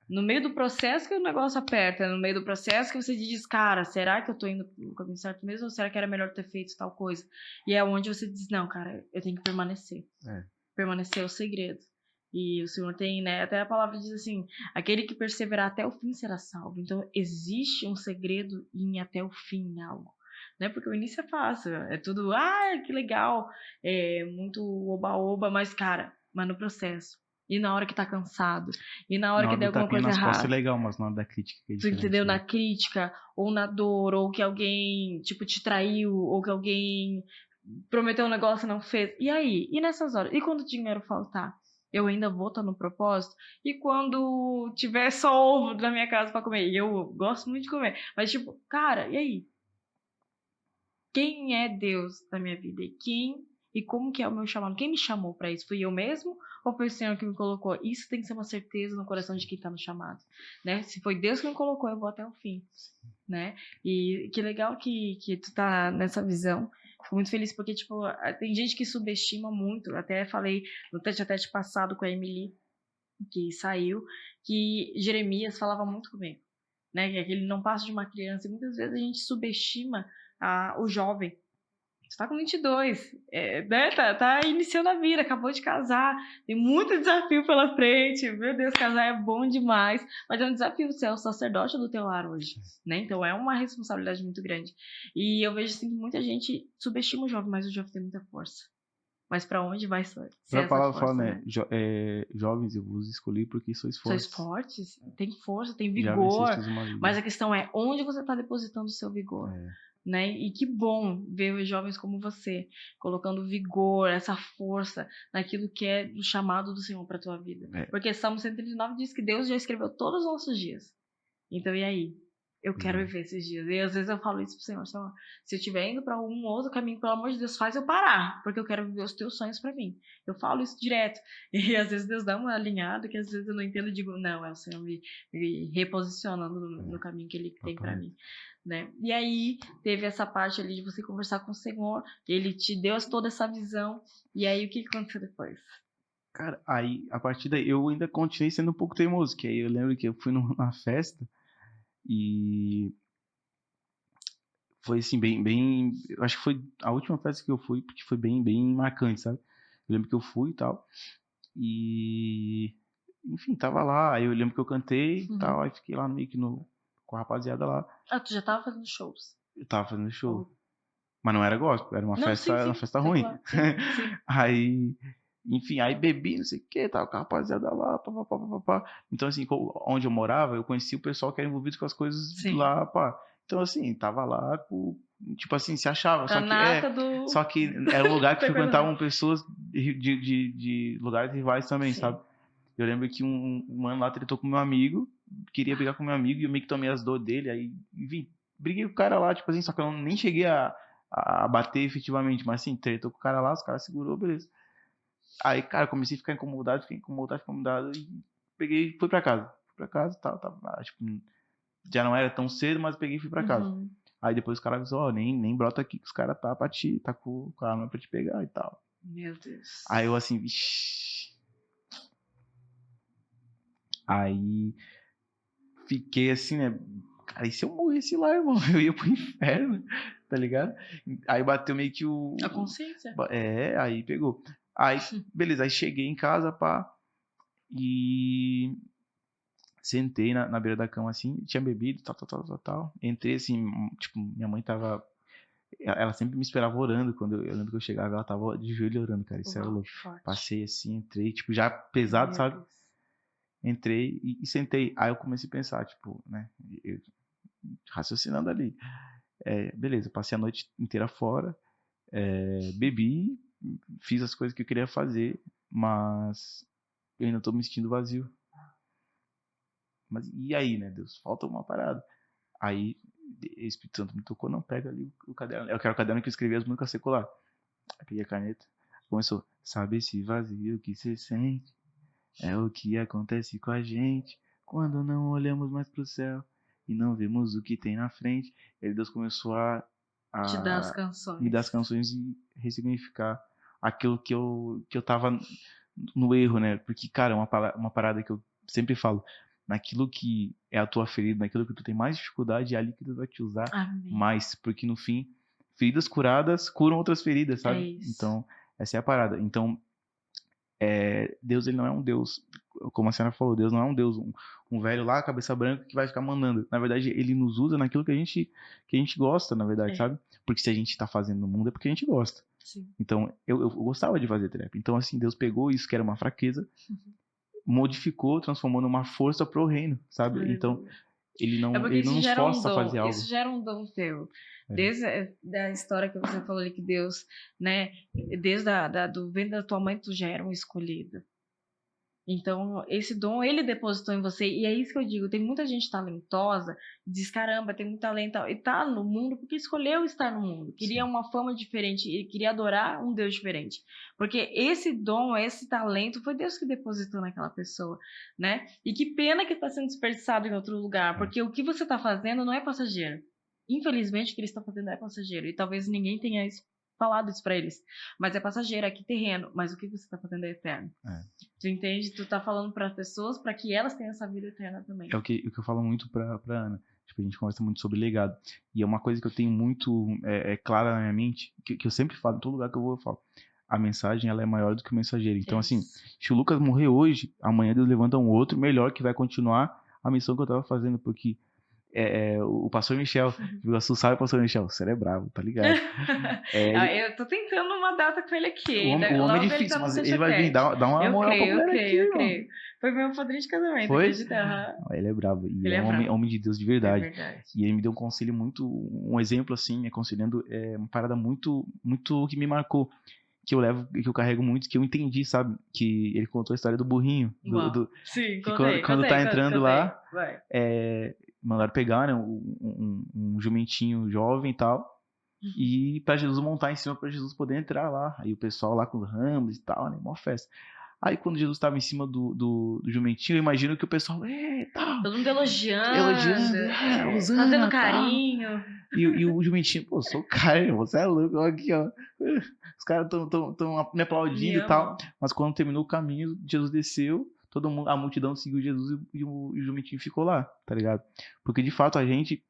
No meio do processo que o negócio aperta, no meio do processo que você diz, cara, será que eu tô indo no caminho certo mesmo ou será que era melhor ter feito tal coisa? E é onde você diz, não, cara, eu tenho que permanecer. Permanecer é o segredo. E o Senhor tem, né, até a palavra diz assim, aquele que perseverar até o fim será salvo. Então, existe um segredo em ir até o fim em algo. Né? Porque o início é fácil, é tudo, que legal, é muito oba-oba, mas, cara, mas no processo. E na hora que tá cansado, e na hora Na que hora der do alguma tapinha coisa nas costas é errada, legal, mas na hora da crítica é tu entendeu? diferente, Na né? crítica, ou na dor, ou que alguém, tipo, te traiu, ou que alguém prometeu um negócio e não fez. E aí? E nessas horas? E quando o dinheiro faltar? Eu ainda vou estar no propósito? E quando tiver só ovo na minha casa pra comer? E eu gosto muito de comer. Mas, tipo, cara, e aí? Quem é Deus na minha vida? E como que é o meu chamado? Quem me chamou pra isso? Fui eu mesmo ou foi o Senhor que me colocou? Isso tem que ser uma certeza no coração de quem tá no chamado, né? Se foi Deus que me colocou, eu vou até o fim, né? E que legal que tu tá nessa visão. Fico muito feliz porque, tipo, tem gente que subestima muito. Até falei no tete-a-tete passado com a Emily, que saiu, que Jeremias falava muito comigo, né? Que ele não passa de uma criança. E muitas vezes a gente subestima o jovem. Você tá com 22, né? Tá iniciando a vida, acabou de casar, tem muito desafio pela frente. Meu Deus, casar é bom demais, mas é um desafio ser o sacerdote do teu lar hoje, né? Então é uma responsabilidade muito grande. E eu vejo assim que muita gente subestima o jovem, mas o jovem tem muita força. Mas para onde vai ser A essa palavra fala, força, né? né? Jovens, eu vos escolhi porque sois Sois fortes. fortes, tem força, tem Já vigor, vencestes uma vida. mas a questão é onde você está depositando o seu vigor. Né? E que bom ver os jovens como você, colocando vigor, essa força naquilo que é o chamado do Senhor para tua vida. Porque Salmo 139 diz que Deus já escreveu todos os nossos dias. Então, e aí? Eu quero viver esses dias. E às vezes eu falo isso pro Senhor, Senhor, se eu estiver indo para um outro caminho, pelo amor de Deus, faz eu parar, porque eu quero viver os teus sonhos para mim. Eu falo isso direto. E às vezes Deus dá uma alinhada que às vezes eu não entendo e digo, não, é o Senhor me reposicionando no caminho que Ele tem para mim. Né? E aí teve essa parte ali de você conversar com o Senhor, Ele te deu toda essa visão. E aí o que aconteceu depois? Cara, aí, a partir daí, eu ainda continuei sendo um pouco teimoso, que aí eu lembro que eu fui numa festa e foi assim, eu acho que foi a última festa que eu fui, porque foi bem marcante, sabe? Eu lembro que eu fui e tal, e enfim, tava lá, aí eu lembro que eu cantei e tal, aí fiquei lá meio que com a rapaziada lá. Tu já tava fazendo shows? Eu tava fazendo show. Mas não era gospel, era uma festa ruim. Claro. Sim. Aí, enfim, aí bebi, não sei o que, tava com a rapaziada lá, pá. Então, assim, onde eu morava, eu conhecia o pessoal que era envolvido com as coisas lá, pá. Então, assim, tava lá, tipo assim, se achava. Só que era um lugar que frequentavam pessoas de lugares rivais também, sabe? Eu lembro que um mano lá tretou com meu amigo, queria brigar com meu amigo, e eu meio que tomei as dores dele, aí, enfim, briguei com o cara lá, tipo assim, só que eu nem cheguei a bater efetivamente, mas assim, tretou com o cara lá, os caras segurou, beleza. Aí, cara, comecei a ficar incomodado, e peguei e fui pra casa. Tal, tipo, já não era tão cedo, mas peguei e fui pra casa. Aí depois o cara avisou, ó, nem brota aqui que os caras tá com a arma pra te pegar e tal. Meu Deus. Aí eu assim, vixi. Aí fiquei assim, né? Cara, e se eu morresse lá, irmão? Eu ia pro inferno, tá ligado? Aí bateu meio que a consciência. Aí pegou. Aí, beleza, aí cheguei em casa, pá, e sentei na beira da cama, assim, tinha bebido, tal. Entrei, assim, tipo, minha mãe tava... Ela sempre me esperava orando, quando eu lembro que eu chegava, ela tava de joelho orando, cara, isso era louco. Passei assim, entrei, tipo, já pesado, sabe? Entrei e sentei. Aí eu comecei a pensar, tipo, né, raciocinando ali. Beleza, passei a noite inteira fora, bebi, fiz as coisas que eu queria fazer, mas eu ainda tô me sentindo vazio. Mas e aí, né, Deus? Falta uma parada. Aí o Espírito Santo me tocou, não, pega ali o caderno. Eu quero o caderno que eu escrevi as músicas secular. Aí peguei a caneta, começou, sabe esse vazio que você sente? É o que acontece com a gente quando não olhamos mais pro céu e não vemos o que tem na frente. E aí Deus começou a te dar as canções. Me dar as canções e ressignificar aquilo que eu tava no erro, né? Porque, cara, uma parada que eu sempre falo, naquilo que é a tua ferida, naquilo que tu tem mais dificuldade, é ali que Deus vai te usar Amém. mais, porque no fim, feridas curadas curam outras feridas, É sabe? isso. Então, essa é a parada. Então, Deus, ele não é um Deus, como a senhora falou, Deus não é um Deus, um velho lá, cabeça branca, que vai ficar mandando. Na verdade, ele nos usa naquilo que a gente gosta, na verdade, sabe? Porque se a gente tá fazendo no mundo é porque a gente gosta. Sim. Então, eu gostava de fazer trap. Então, assim, Deus pegou isso que era uma fraqueza, modificou, transformou numa força pro reino, sabe? Então, ele É não, porque ele não isso nos gera um força a dom, fazer algo. isso gera um dom teu. Desde a história que você falou ali, que Deus, né, desde do ventre da tua mãe, tu já era um escolhido. Então, esse dom, ele depositou em você, e é isso que eu digo, tem muita gente talentosa, diz, caramba, tem muito talento, e tá no mundo porque escolheu estar no mundo, queria uma fama diferente, e queria adorar um Deus diferente, porque esse dom, esse talento, foi Deus que depositou naquela pessoa, né? E que pena que está sendo desperdiçado em outro lugar, porque o que você está fazendo não é passageiro. Infelizmente, o que ele está fazendo é passageiro, e talvez ninguém tenha falado isso para eles, mas é passageiro, é aqui terreno, mas o que você está fazendo é eterno. Tu entende? Tu tá falando para as pessoas para que elas tenham essa vida eterna também. É o que eu falo muito pra Ana. Tipo, a gente conversa muito sobre legado. E é uma coisa que eu tenho muito clara na minha mente, que eu sempre falo, em todo lugar que eu vou, eu falo. A mensagem, ela é maior do que o mensageiro. Então, assim, se o Lucas morrer hoje, amanhã Deus levanta um outro melhor que vai continuar a missão que eu tava fazendo, porque o pastor Michel, você sabe o pastor Michel, você é bravo, tá ligado? Eu tô tentando uma data com ele aqui. O homem é Logo difícil, ele tá mas no ele vai vir dar uma moral pra mulher aqui, eu mano. creio. Foi meu padrinho de casamento, Foi? acredita? Ele é bravo. E Ele é é bravo. homem de Deus de verdade. É verdade. E ele me deu um conselho um exemplo assim, me aconselhando, uma parada muito, muito que me marcou. Que eu carrego muito, que eu entendi, sabe? Que ele contou a história do burrinho. Sim, que contei, quando tá entrando lá, vai. mandaram pegar, né? Um jumentinho jovem e tal. E pra Jesus montar em cima, pra Jesus poder entrar lá. Aí o pessoal lá com ramos e tal, né? Mó festa. Aí quando Jesus tava em cima do jumentinho, eu imagino que o pessoal, tal. Todo mundo elogiando, Hosana, fazendo tal. carinho. E o jumentinho, pô, sou o cara, você é louco, olha aqui, ó. Os caras tão me aplaudindo e tal. Mas quando terminou o caminho, Jesus desceu, todo mundo, a multidão seguiu Jesus e o jumentinho ficou lá, tá ligado? Porque de fato a gente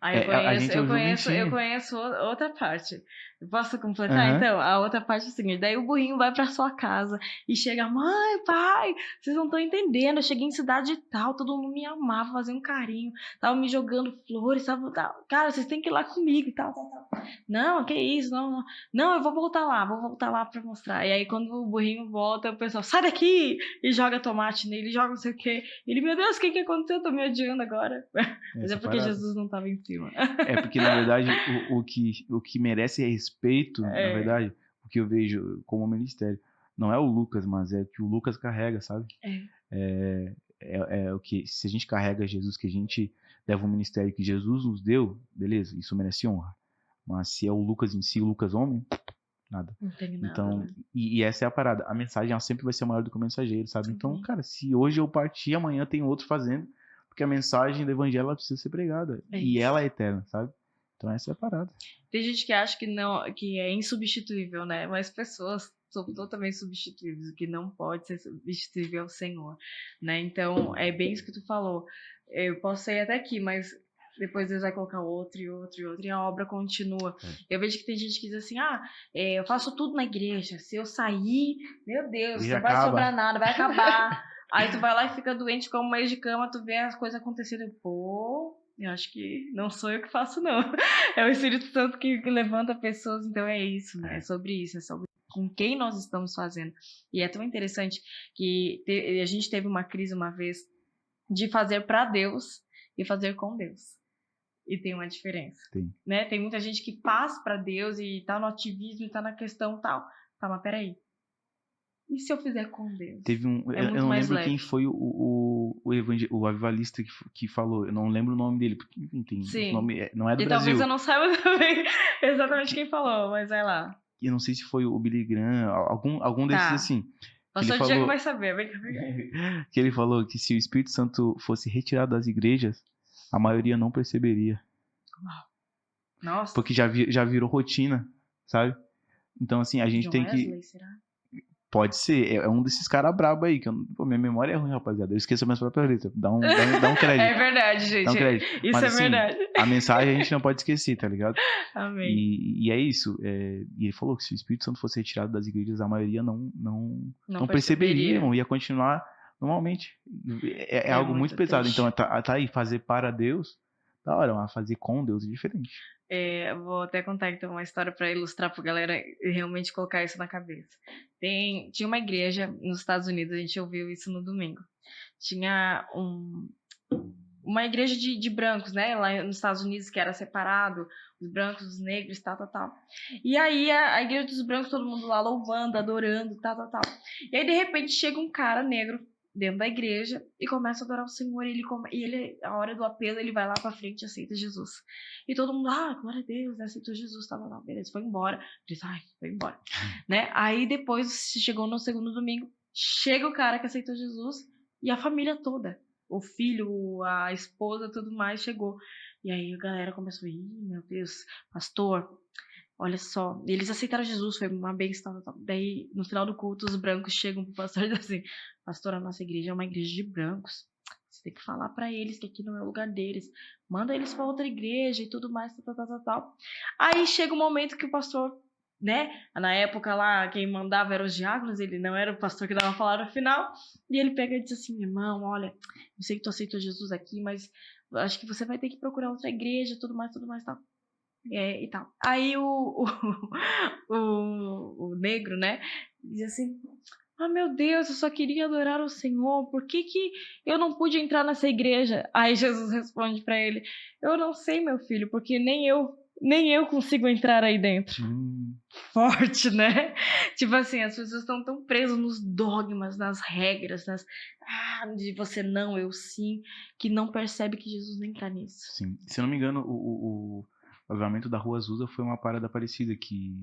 a gente é o jumentinho. Eu conheço outra parte. Eu posso completar? Então, a outra parte é o seguinte: daí o burrinho vai pra sua casa e chega, mãe, pai, vocês não estão entendendo. Eu cheguei em cidade tal, todo mundo me amava, fazia um carinho, tava me jogando flores, tal. Cara, vocês têm que ir lá comigo e tal. Não, que isso, não. Não, eu vou voltar lá pra mostrar. E aí, quando o burrinho volta, o pessoal, sai daqui! E joga tomate nele, joga não sei o quê. Ele, meu Deus, o que aconteceu? Eu tô me odiando agora. Mas é porque Jesus não tava em cima. É porque, na verdade, o que merece respeito, na verdade, o que eu vejo como ministério, não é o Lucas, mas é o que o Lucas carrega, sabe? É o que, se a gente carrega Jesus, que a gente leva um ministério que Jesus nos deu, beleza, isso merece honra. Mas se é o Lucas em si, o Lucas homem, nada. Não tem nada. Então, né? e essa é a parada. A mensagem ela sempre vai ser maior do que o mensageiro, sabe? Então, cara, se hoje eu partir, amanhã tem outro fazendo, porque a mensagem do evangelho ela precisa ser pregada. E ela é eterna, sabe? Então essa é a parada. Tem gente que acha que é insubstituível, né? Mas pessoas são totalmente substituíveis. O que não pode ser substituível é o Senhor, né? Então, é bem isso que tu falou. Eu posso sair até aqui, mas depois Deus vai colocar outro, e a obra continua. Eu vejo que tem gente que diz assim, eu faço tudo na igreja, se eu sair, meu Deus, não vai sobrar nada, vai acabar. Aí tu vai lá e fica doente, como um mês de cama, tu vê as coisas acontecendo, eu acho que não sou eu que faço, não. É o Espírito Santo que levanta pessoas, então é isso, né? É sobre isso, é sobre com quem nós estamos fazendo. E é tão interessante que a gente teve uma crise uma vez de fazer para Deus e fazer com Deus. E tem uma diferença. Né? Tem muita gente que faz para Deus e tá no ativismo, e tá na questão tal. Tá, mas peraí. E se eu fizer com Deus? Teve eu não lembro quem foi o avivalista que falou. Eu não lembro o nome dele, porque enfim, tem nome, não é do Brasil. Talvez eu não saiba também exatamente quem falou, mas vai lá. Eu não sei se foi o Billy Graham, algum desses assim. Pastor Diego vai saber. Que ele falou que se o Espírito Santo fosse retirado das igrejas, a maioria não perceberia. Nossa. Porque já virou rotina, sabe? Então, assim, a gente tem que... Será? Pode ser, é um desses caras brabo aí, que pô, minha memória é ruim, rapaziada. Eu esqueço as minhas próprias letras. Dá um É crédito. verdade, Dá um gente. crédito. Isso Mas é assim, verdade. a mensagem a gente não pode esquecer, tá ligado? Amém. E é isso. E ele falou que se o Espírito Santo fosse retirado das igrejas, a maioria não perceberia, irmão. Ia continuar normalmente. É algo muito muito pesado. triste. Então, tá aí, fazer para Deus, da hora, mas fazer com Deus é diferente. Eu vou até contar então uma história para ilustrar pra galera realmente colocar isso na cabeça. Tinha uma igreja nos Estados Unidos, a gente ouviu isso no domingo. Tinha uma igreja de brancos, né? Lá nos Estados Unidos, que era separado, os brancos, os negros, tal. E aí a igreja dos brancos, todo mundo lá louvando, adorando, tal. E aí, de repente, chega um cara negro dentro da igreja e começa a adorar o Senhor. E ele, a hora do apelo, ele vai lá pra frente e aceita Jesus. E todo mundo, glória a Deus, né? Aceitou Jesus, tal, beleza, foi embora. Diz, foi embora. Né? Aí depois, chegou no segundo domingo, chega o cara que aceitou Jesus e a família toda. O filho, a esposa, tudo mais, chegou. E aí a galera começou, meu Deus, pastor, olha só. E eles aceitaram Jesus, foi uma bênção. Daí, no final do culto, os brancos chegam pro pastor e dizem assim, pastor, a nossa igreja é uma igreja de brancos. Você tem que falar para eles que aqui não é o lugar deles. Manda eles para outra igreja e tudo mais, tal. Aí chega o momento que o pastor, né? Na época lá, quem mandava eram os diáconos, ele não era o pastor que dava a palavra final. E ele pega e diz assim, irmão, olha, eu sei que tu aceitou Jesus aqui, mas acho que você vai ter que procurar outra igreja, tudo mais, tal. E tal. Aí o negro, né, diz assim, meu Deus, eu só queria adorar o Senhor, por que eu não pude entrar nessa igreja? Aí Jesus responde para ele, eu não sei, meu filho, porque nem eu consigo entrar aí dentro. Forte, né? Tipo assim, as pessoas estão tão presas nos dogmas, nas regras, de você não, eu sim, que não percebe que Jesus nem tá nisso. Sim. Se eu não me engano, o avivamento da Rua Azusa foi uma parada parecida que...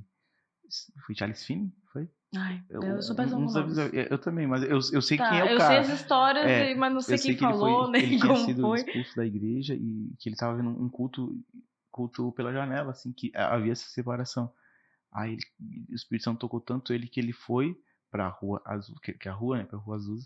Foi Charles Finney? Foi? Ai, eu sou péssima com nomes. Eu também, mas eu sei quem é o eu cara. sei as histórias, mas não sei eu quem sei que falou, ele nem tinha como sido foi. expulso da igreja e que ele estava vendo um culto pela janela, assim, que havia essa separação. Aí o Espírito Santo tocou tanto ele que ele foi pra Rua Azul, que é a rua, né, pra Rua Azul,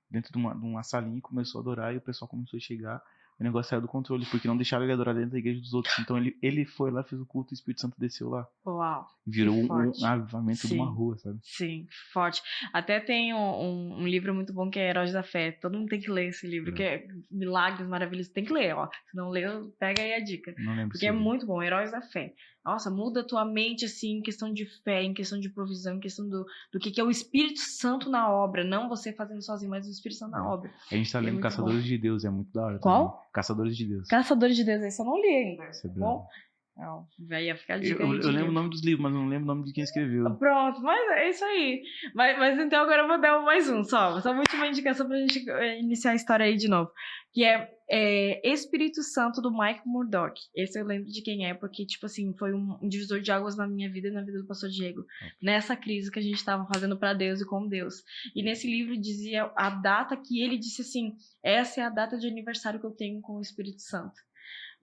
dentro de uma salinha e começou a adorar e o pessoal começou a chegar. O negócio saiu do controle, porque não deixaram ele adorar dentro da igreja dos outros. Então ele foi lá, fez o culto e o Espírito Santo desceu lá. Uau, virou um forte. avivamento de uma rua, sabe? Sim, forte. Até tem um livro muito bom que é Heróis da Fé. Todo mundo tem que ler esse livro, que é Milagres Maravilhosos. Tem que ler, ó. Se não leu, pega aí a dica. Não lembro. Porque é muito bom, Heróis da Fé. Nossa, muda a tua mente, assim, em questão de fé, em questão de provisão, em questão do que é o Espírito Santo na obra. Não você fazendo sozinho, mas o Espírito Santo na obra. A gente tá lendo Caçadores de Deus, é muito da hora. Qual? Também. Caçadores de Deus. Caçadores de Deus, esse eu não li ainda. Isso é bom? Não, ia ficar a dica eu aí de lembro o nome dos livros, mas não lembro o nome de quem escreveu. Pronto, mas é isso aí. Mas então agora eu vou dar mais um, só uma última indicação pra gente iniciar a história aí de novo. Que é Espírito Santo, do Mike Murdock. Esse eu lembro de quem é, porque, tipo assim, foi um divisor de águas na minha vida e na vida do pastor Diego. Nessa crise que a gente tava fazendo pra Deus e com Deus. E nesse livro dizia a data que ele disse assim, essa é a data de aniversário que eu tenho com o Espírito Santo.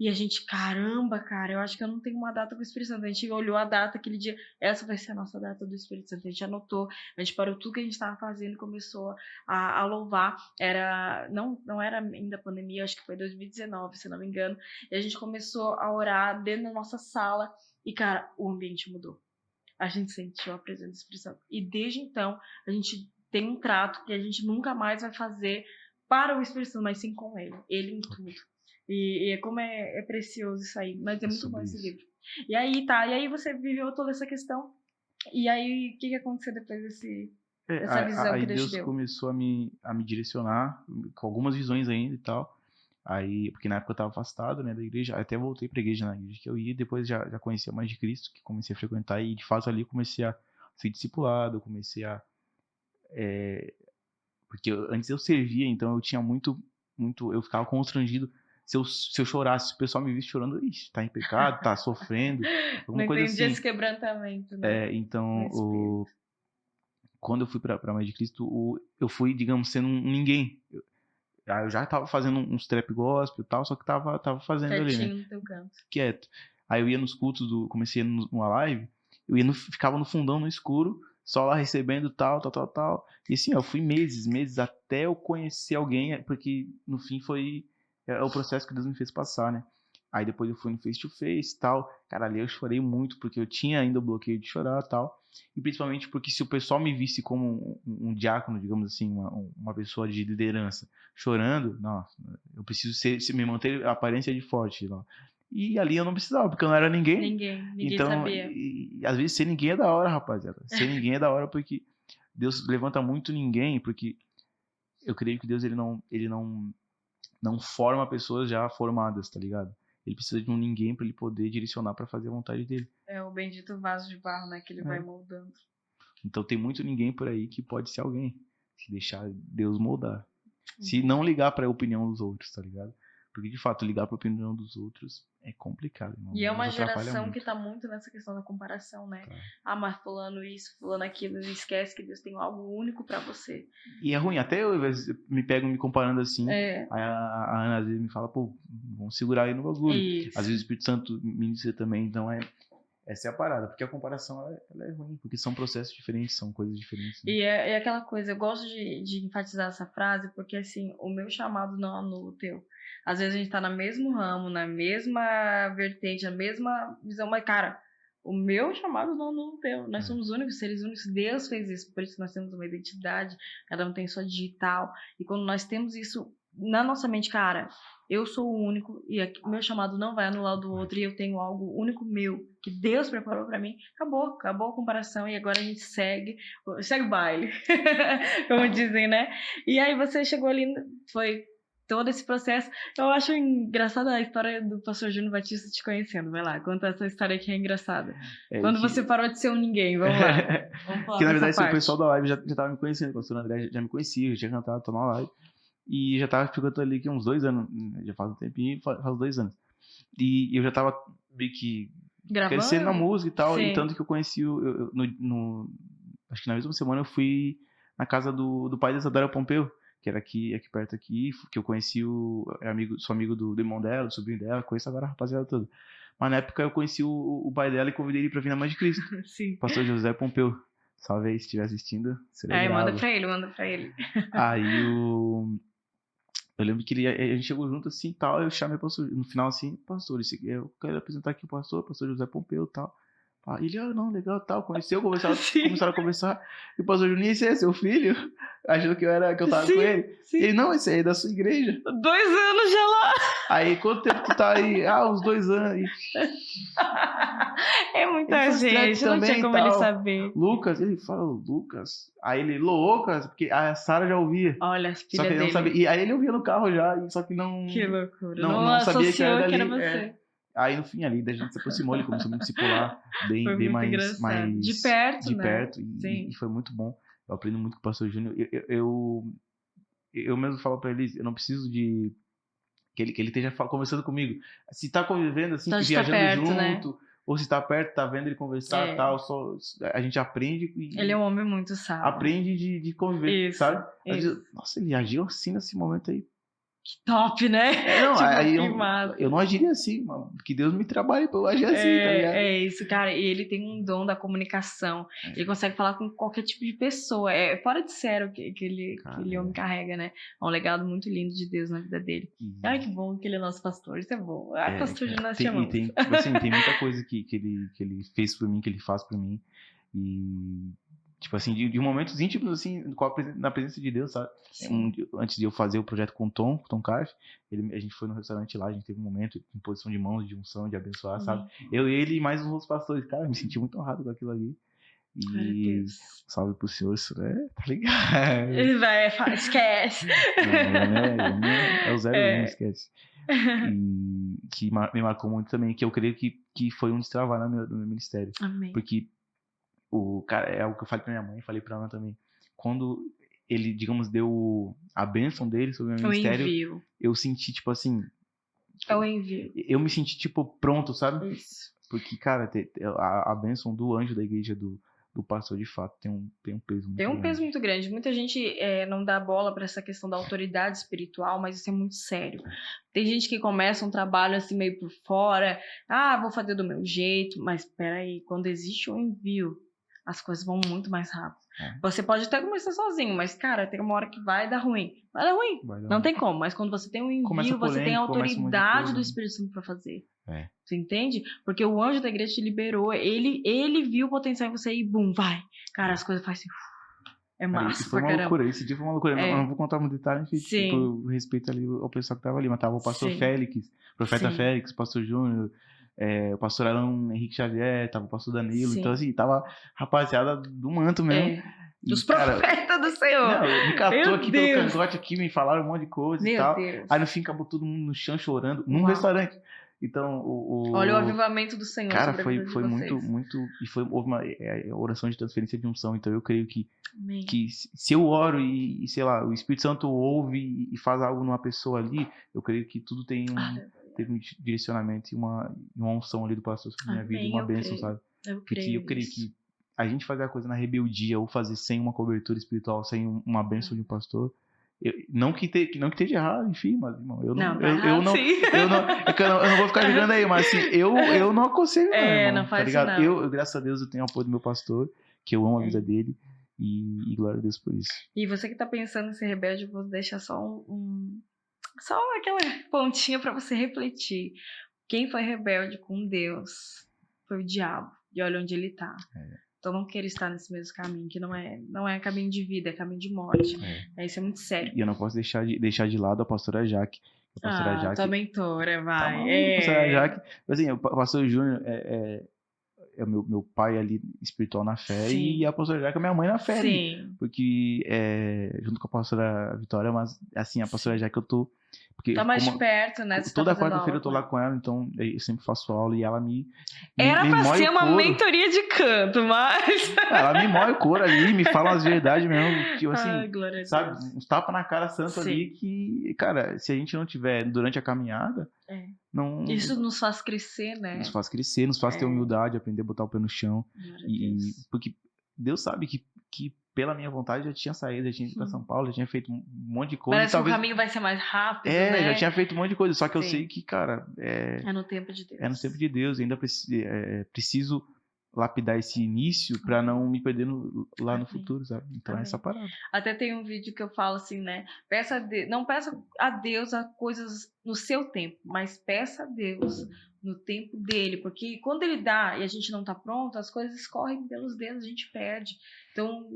E a gente, caramba, cara, eu acho que eu não tenho uma data com o Espírito Santo. A gente olhou a data aquele dia, essa vai ser a nossa data do Espírito Santo. A gente anotou, a gente parou tudo que a gente estava fazendo e começou a louvar. Não era ainda pandemia, acho que foi 2019, se não me engano. E a gente começou a orar dentro da nossa sala e, cara, o ambiente mudou. A gente sentiu a presença do Espírito Santo. E desde então, a gente tem um trato que a gente nunca mais vai fazer para o Espírito Santo, mas sim com ele. Ele em tudo. E como é precioso isso aí. Mas é muito bom esse livro. E aí você viveu toda essa questão. E aí, o que aconteceu depois dessa visão que Deus te deu? Deus começou a me direcionar com algumas visões ainda e tal. Aí, porque na época eu estava afastado, né, da igreja, até voltei pra igreja, na igreja que eu ia, depois já conhecia mais de Cristo, que comecei a frequentar, e de fato ali comecei a ser discipulado, comecei a... porque antes eu servia, então eu tinha muito, eu ficava constrangido se eu chorasse, o pessoal me visse chorando, ixi, tá em pecado, tá sofrendo, alguma coisa assim. Esse quebrantamento, né? Então, quando eu fui pra Mais de Cristo, eu fui, digamos, sendo um ninguém. Eu já tava fazendo uns trap gospel e tal, só que tava fazendo certinho ali, né? No teu canto. Quieto. Aí eu ia nos cultos, comecei numa live, ficava no fundão, no escuro, só lá recebendo tal. E assim, eu fui meses, até eu conhecer alguém, porque no fim foi o processo que Deus me fez passar, né? Aí depois eu fui no face to face e tal. Cara, ali eu chorei muito, porque eu tinha ainda o bloqueio de chorar e tal. E principalmente porque se o pessoal me visse como um diácono, digamos assim, uma pessoa de liderança, chorando, nossa, eu preciso me manter a aparência de forte lá. E ali eu não precisava, porque eu não era ninguém. Ninguém Então, sabia. às vezes ser ninguém é da hora, rapaziada. Ser ninguém é da hora porque Deus levanta muito ninguém, porque eu creio que Deus ele não forma pessoas já formadas, tá ligado? Ele precisa de um ninguém para ele poder direcionar para fazer a vontade dele. É o bendito vaso de barro, né? Que ele vai É. moldando. Então tem muito ninguém por aí que pode ser alguém, se deixar Deus moldar. Se não ligar para a opinião dos outros, tá ligado? Porque de fato ligar para a opinião dos outros é complicado, irmão. E é uma Nos atrapalha geração muito. que tá muito nessa questão da comparação, né? Tá. Ah, mas fulano isso, fulano aquilo, não esquece que Deus tem algo único pra você. E é ruim, até eu às vezes, me pego me comparando assim, É, aí a Ana às vezes me fala, pô, vamos segurar aí no bagulho. isso. Às vezes o Espírito Santo me diz também, então essa é a parada, porque a comparação ela é ruim, porque são processos diferentes, são coisas diferentes. Né? E é aquela coisa, eu gosto de enfatizar essa frase, porque assim, o meu chamado não anula o teu. Às vezes a gente tá no mesmo ramo, na mesma vertente, na mesma visão, mas cara, o meu chamado não anula o teu. Nós somos únicos, seres únicos, Deus fez isso, por isso nós temos uma identidade, cada um tem sua digital, e quando nós temos isso na nossa mente, cara, eu sou o único e o meu chamado não vai anular o do outro e eu tenho algo único meu que Deus preparou pra mim. Acabou a comparação e agora a gente segue o baile, como dizem, né? E aí você chegou ali, foi todo esse processo. Eu acho engraçada a história do pastor Júnior Batista te conhecendo. Vai lá, conta essa história que é engraçada. Quando você parou de ser um ninguém, vamos lá. Vamos falar que na dessa verdade parte. o pessoal da live já tava me conhecendo, o pastor André já me conhecia, já tinha cantado, tô na live. E já tava ficando ali que uns 2 anos, já faz um tempinho, faz 2 anos. E eu já tava meio que crescendo na música e tal, Sim. e tanto que eu conheci, acho que na mesma semana eu fui na casa do pai da Isadora Pompeu, que era aqui perto aqui, que eu conheci sou amigo do irmão dela, do sobrinho dela, conheço agora a rapaziada toda. Mas na época eu conheci o pai dela e convidei ele pra vir na Mãe de Cristo. Sim. Pastor José Pompeu. Salve aí, se estiver assistindo. Manda pra ele. Aí eu lembro que a gente chegou junto assim e tal, eu chamei o pastor, no final assim, pastor, eu quero apresentar aqui o pastor José Pompeu e tal. Ele, não, legal tal, começaram a conversar, e o pastor Juninho, esse é seu filho? Achou que eu tava com ele? Sim. Ele, não, esse aí é da sua igreja. 2 anos já lá. Aí, quanto tempo tu tá aí? Uns 2 anos. É muita gente, não tinha como ele saber. Lucas, ele fala, Lucas. Aí ele, Lucas, porque a Sara já ouvia. Olha, a filha só que ele dele. não sabia. E aí ele ouvia no carro já, só que não. Que loucura. Não sabia que era dali. Que era você. Aí no fim ali, da gente se aproximou, ele começou a me discipular bem mais de perto, de né? perto e foi muito bom. Eu aprendo muito com o pastor Júnior. Eu mesmo falo pra ele, eu não preciso de que ele esteja conversando comigo. Se tá convivendo assim, viajando perto, junto, né? Ou se tá perto, tá vendo ele conversar e tal, a gente aprende. Ele é um homem muito sábio. Aprende de conviver, isso, sabe? Às vezes, nossa, ele agiu assim nesse momento aí. Que top, né? Não, aí eu não agiria assim, mano. Que Deus me trabalhe pra eu agir assim, tá ligado? É isso, cara. E ele tem um dom da comunicação. Ele consegue falar com qualquer tipo de pessoa. É fora de sério que ele homem carrega, né? É um legado muito lindo de Deus na vida dele. Ai, que bom que ele é nosso pastor. Isso é bom. Pastor de nós chamamos. Tipo assim, tem muita coisa que ele fez por mim, que ele faz por mim. E... tipo assim, de momentos íntimos, assim, na presença de Deus, sabe? Antes de eu fazer o projeto com o Tom Carf, a gente foi no restaurante lá, a gente teve um momento de imposição de mãos, de unção, de abençoar, sabe? Eu, ele e mais uns outros pastores. Cara, eu me senti muito honrado com aquilo ali. E salve pro senhor, tá ligado? Ele vai, esquece. É o 01, esquece. E que me marcou muito também, que eu creio que foi um destravar no meu ministério. Amém. Porque o cara, é algo que eu falei pra minha mãe, falei pra Ana também. Quando ele, digamos, deu a bênção dele sobre o meu ministério, envio. Eu senti, tipo assim... É o envio. Eu me senti, tipo, pronto, sabe? Isso. Porque, cara, a bênção do anjo da igreja, do pastor, de fato, tem um peso muito grande. Tem um peso muito grande. Muita gente não dá bola pra essa questão da autoridade espiritual, mas isso é muito sério. Tem gente que começa um trabalho assim meio por fora. Vou fazer do meu jeito. Mas peraí, quando existe um envio, as coisas vão muito mais rápido. É. Você pode até começar sozinho, mas, cara, tem uma hora que vai dar ruim. Vai dar ruim. Vai dar Não ruim. tem como. Mas quando você tem um Começa envio, você tem a polêmica, começa um monte de autoridade coisa. do Espírito Santo pra fazer. É. Você entende? Porque o anjo da igreja te liberou. Ele viu o potencial em você e bum, vai. Cara, as coisas fazem assim. É Cara, massa e foi pra uma caramba. loucura. Esse dia foi uma loucura. É. Eu não vou contar muito detalhe, Sim. por respeito ali ao pessoal que tava ali. Mas tava o pastor Sim. Félix, profeta Sim. Félix, o pastor Júnior, o pastor Arão Henrique Xavier, tava o pastor Danilo. Sim. Então, assim, tava rapaziada do manto mesmo. E, Os cara, profetas do Senhor. não, me catou Meu aqui Deus. pelo cangote aqui, me falaram um monte de coisa e Meu tal. Deus. Aí no fim acabou todo mundo no chão chorando, num Uau. restaurante. Então, Olha o avivamento do Senhor cara, sobre a vida de foi muito, vocês. muito. E houve uma oração de transferência de unção. Então eu creio que Amém. se eu oro e, sei lá, o Espírito Santo ouve e faz algo numa pessoa ali, eu creio que tudo teve um direcionamento e uma unção ali do pastor sobre a minha vida, e uma bênção, sabe? Eu Porque creio eu creio nisso. que a gente fazer a coisa na rebeldia ou fazer sem uma cobertura espiritual, sem uma bênção de um pastor, não que esteja errado, enfim, mas irmão, eu não, Não, tá errado, sim. eu não vou ficar jogando aí, mas assim, eu não aconselho, não, irmão, não faz tá ligado? isso não. Eu, graças a Deus, eu tenho o apoio do meu pastor, que eu amo a vida dele, e glória a Deus por isso. E você que tá pensando em ser rebelde, eu vou deixar só só aquela pontinha pra você refletir. Quem foi rebelde com Deus foi o diabo, e olha onde ele tá. Então não queira estar nesse mesmo caminho, que não é caminho de vida, é caminho de morte. Isso é muito sério. E eu não posso deixar de lado a pastora Jaque. A pastora Jaque, tua mentora, vai. Tá maluco, a pastora Jaque. Assim, o pastor Júnior é meu pai ali espiritual na fé. Sim. E a pastora Jaque é minha mãe na fé. Sim. Ali, porque junto com a pastora Vitória, mas assim, a pastora Jaque eu tô... Porque tá mais de perto, né? Você toda tá quarta-feira eu tô lá com ela, então eu sempre faço aula e ela me Era pra moe ser o uma couro. mentoria de canto, mas... Ela me moe o couro ali, me fala as verdades mesmo, que assim, Ai, glória a sabe, Deus. uns tapas na cara santo Sim. ali que, cara, se a gente não tiver durante a caminhada, não... Isso nos faz crescer, né? Nos faz crescer, nos faz ter humildade, aprender a botar o pé no chão. Porque Deus sabe que pela minha vontade já tinha saído, já tinha ido pra São Paulo, já tinha feito um monte de coisa. Parece que o caminho vai ser mais rápido, né? Já tinha feito um monte de coisa, só que eu sei que, cara... É no tempo de Deus. É no tempo de Deus, ainda preciso lapidar esse início pra não me perder lá no futuro, sabe? Então é essa parada. Até tem um vídeo que eu falo assim, né? Não peça a Deus as coisas no seu tempo, mas peça a Deus no tempo dele, porque quando ele dá e a gente não tá pronto, as coisas escorrem pelos dedos, a gente perde. Então,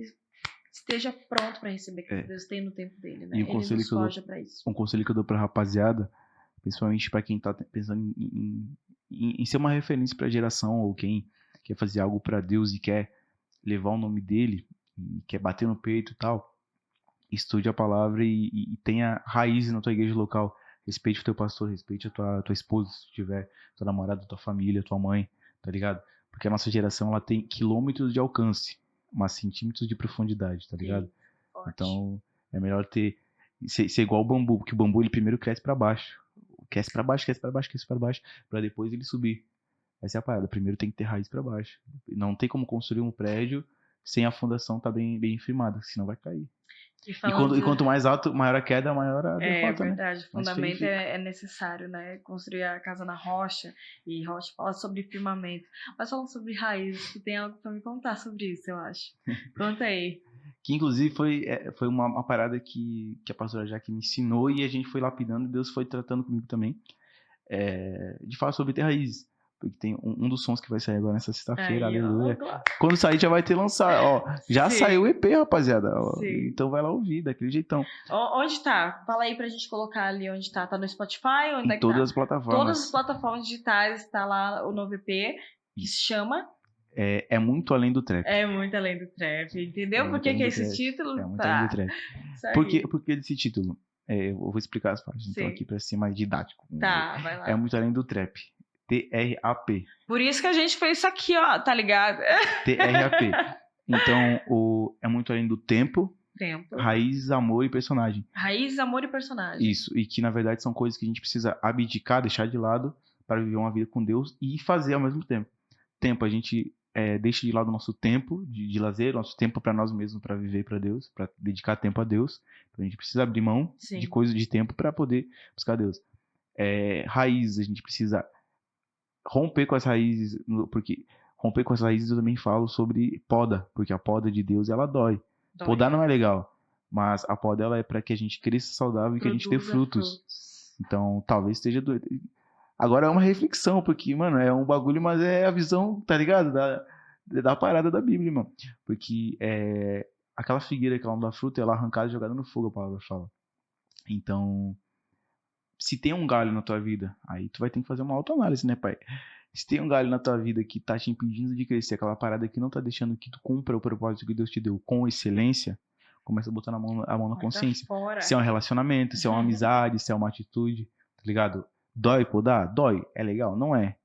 esteja pronto pra receber o que Deus tem no tempo dele, né? E o conselho que eu dou, um conselho que eu dou pra rapaziada, principalmente pra quem tá pensando em ser uma referência pra geração, ou quem quer fazer algo pra Deus e quer levar o nome dele, e quer bater no peito e tal, estude a palavra e tenha raízes na tua igreja local. Respeite o teu pastor, respeite a tua esposa, se tiver, tua namorada, tua família, tua mãe, tá ligado? Porque a nossa geração, ela tem quilômetros de alcance, mas centímetros de profundidade, tá ligado? Então, é melhor ser igual o bambu, porque o bambu, ele primeiro cresce pra baixo. Cresce pra baixo, pra depois ele subir. Essa é a parada. Primeiro tem que ter raiz pra baixo. Não tem como construir um prédio sem a fundação tá bem firmada, senão vai cair. E quanto mais alto, maior a queda, maior a derrota, né? É verdade, né? O fundamento é necessário, né? Construir a casa na rocha, e rocha fala sobre firmamento. Mas falando sobre raízes, que tem algo pra me contar sobre isso, eu acho. Conta aí. Que inclusive foi uma parada que a pastora Jaque me ensinou e a gente foi lapidando, e Deus foi tratando comigo também, de falar sobre ter raízes. Porque tem um dos sons que vai sair agora nessa sexta-feira, aleluia. Quando sair já vai ter lançado, ó. Já saiu o EP, rapaziada. Ó, então vai lá ouvir, daquele jeitão. Onde tá? Fala aí pra gente colocar ali onde tá. Tá no Spotify? Onde em todas as plataformas. Todas as plataformas digitais, tá lá o novo EP, que se chama... É muito além do trap. É muito além do trap, entendeu? Por que é esse título? É muito além do trap. Por que desse título? Eu vou explicar as partes, então, aqui pra ser mais didático. Tá, vai lá. É muito além do trap. TRAP. Por isso que a gente fez isso aqui, ó, tá ligado? TRAP. Então, é muito além do tempo, raiz, amor e personagem. Raiz, amor e personagem. Isso, e que na verdade são coisas que a gente precisa abdicar, deixar de lado para viver uma vida com Deus e fazer ao mesmo tempo. A gente deixa de lado o nosso tempo de lazer, nosso tempo para nós mesmos, para viver para Deus, para dedicar tempo a Deus. Então, a gente precisa abrir mão de coisas, de tempo para poder buscar Deus. Raiz, a gente precisa romper com as raízes, porque romper com as raízes eu também falo sobre poda, porque a poda de Deus, ela dói. Dói. Podar não é legal, mas a poda ela é para que a gente cresça saudável e que a gente tenha Produza frutos. frutos. Então, talvez esteja doido. Agora é uma reflexão, porque, mano, é um bagulho, mas é a visão, tá ligado? Da parada da Bíblia, mano. Porque aquela figueira que ela não dá fruta, ela é arrancada e jogada no fogo, a palavra fala. Então, se tem um galho na tua vida, aí tu vai ter que fazer uma autoanálise, né, pai? Se tem um galho na tua vida que tá te impedindo de crescer, aquela parada que não tá deixando que tu cumpra o propósito que Deus te deu com excelência, começa a botar a mão na Corta consciência. fora. Se é um relacionamento, se é uma amizade, se é uma atitude, tá ligado? Dói podar? Dói. É legal? Não é.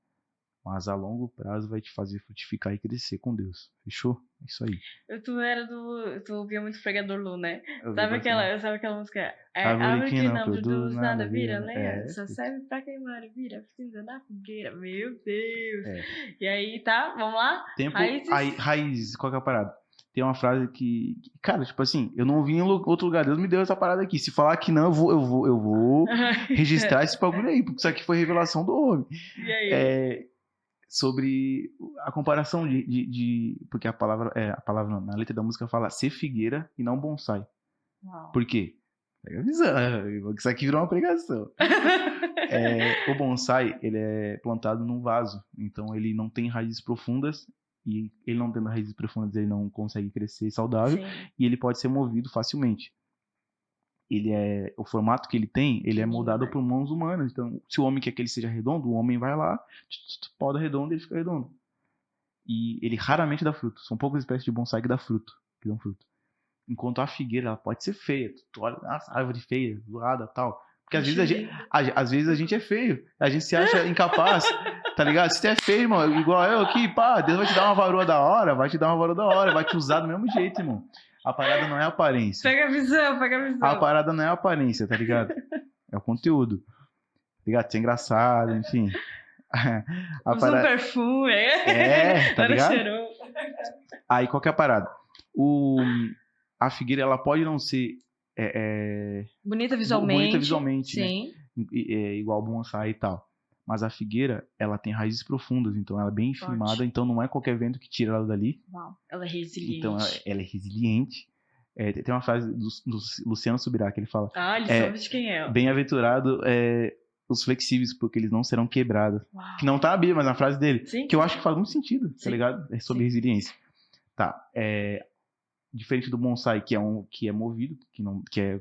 Mas a longo prazo vai te fazer frutificar e crescer com Deus. Fechou? É isso aí. Tu ouvia muito Pregador Lu, né? Eu vi Sabe bastante. aquela música? Árvore Árvore que não produz nada, vira né? lenha, só serve pra queimar e vira cinza na fogueira. Meu Deus! É. E aí, tá? Vamos lá? Tempo, Raízes. raiz, qual que é a parada? Tem uma frase cara, tipo assim, eu não ouvi em outro lugar, Deus me deu essa parada aqui. Se falar que não, eu vou registrar esse bagulho aí, porque isso aqui foi revelação do homem. E aí? Sobre a comparação porque a palavra não, na letra da música fala ser figueira e não bonsai. Uau. Por quê? Pega a visão, isso aqui virou uma pregação. O bonsai, ele é plantado num vaso, então ele não tem raízes profundas, e ele não tendo raízes profundas, ele não consegue crescer saudável, Sim. e ele pode ser movido facilmente. O formato que ele tem, ele é moldado por mãos humanas. Então, se o homem quer que ele seja redondo, o homem vai lá, poda redondo e ele fica redondo. E ele raramente dá fruto. São poucas espécies de bonsai que dão fruto. Enquanto a figueira, ela pode ser feia. Tu olha, nossa, árvore feia, zoada, tal. Porque às vezes a gente é feio. A gente se acha incapaz, tá ligado? Se tu é feio, irmão, igual eu aqui, pá, Deus vai te dar uma varoa da hora, vai te usar do mesmo jeito, irmão. A parada não é a aparência. Pega a visão. A parada não é a aparência, tá ligado? É o conteúdo. Tá ligado? Ser engraçado, enfim. Usa um perfume. Tá ligado? Cheirou. Aí, qual que é a parada? A figueira, ela pode não ser bonita visualmente, né? Sim. Igual o bonsai e tal. Mas a figueira, ela tem raízes profundas, então ela é bem firmada, então não é qualquer vento que tira ela dali. Uau, ela é resiliente. Então ela é resiliente. Tem uma frase do Luciano Subirá que ele fala: ele sabe de quem é. Bem-aventurado os flexíveis, porque eles não serão quebrados. Uau. Que não tá na Bíblia, mas na frase dele. Sim. Que eu acho que faz muito sentido, Sim. tá ligado? É sobre resiliência. Tá. Diferente do bonsai, que é movido, que é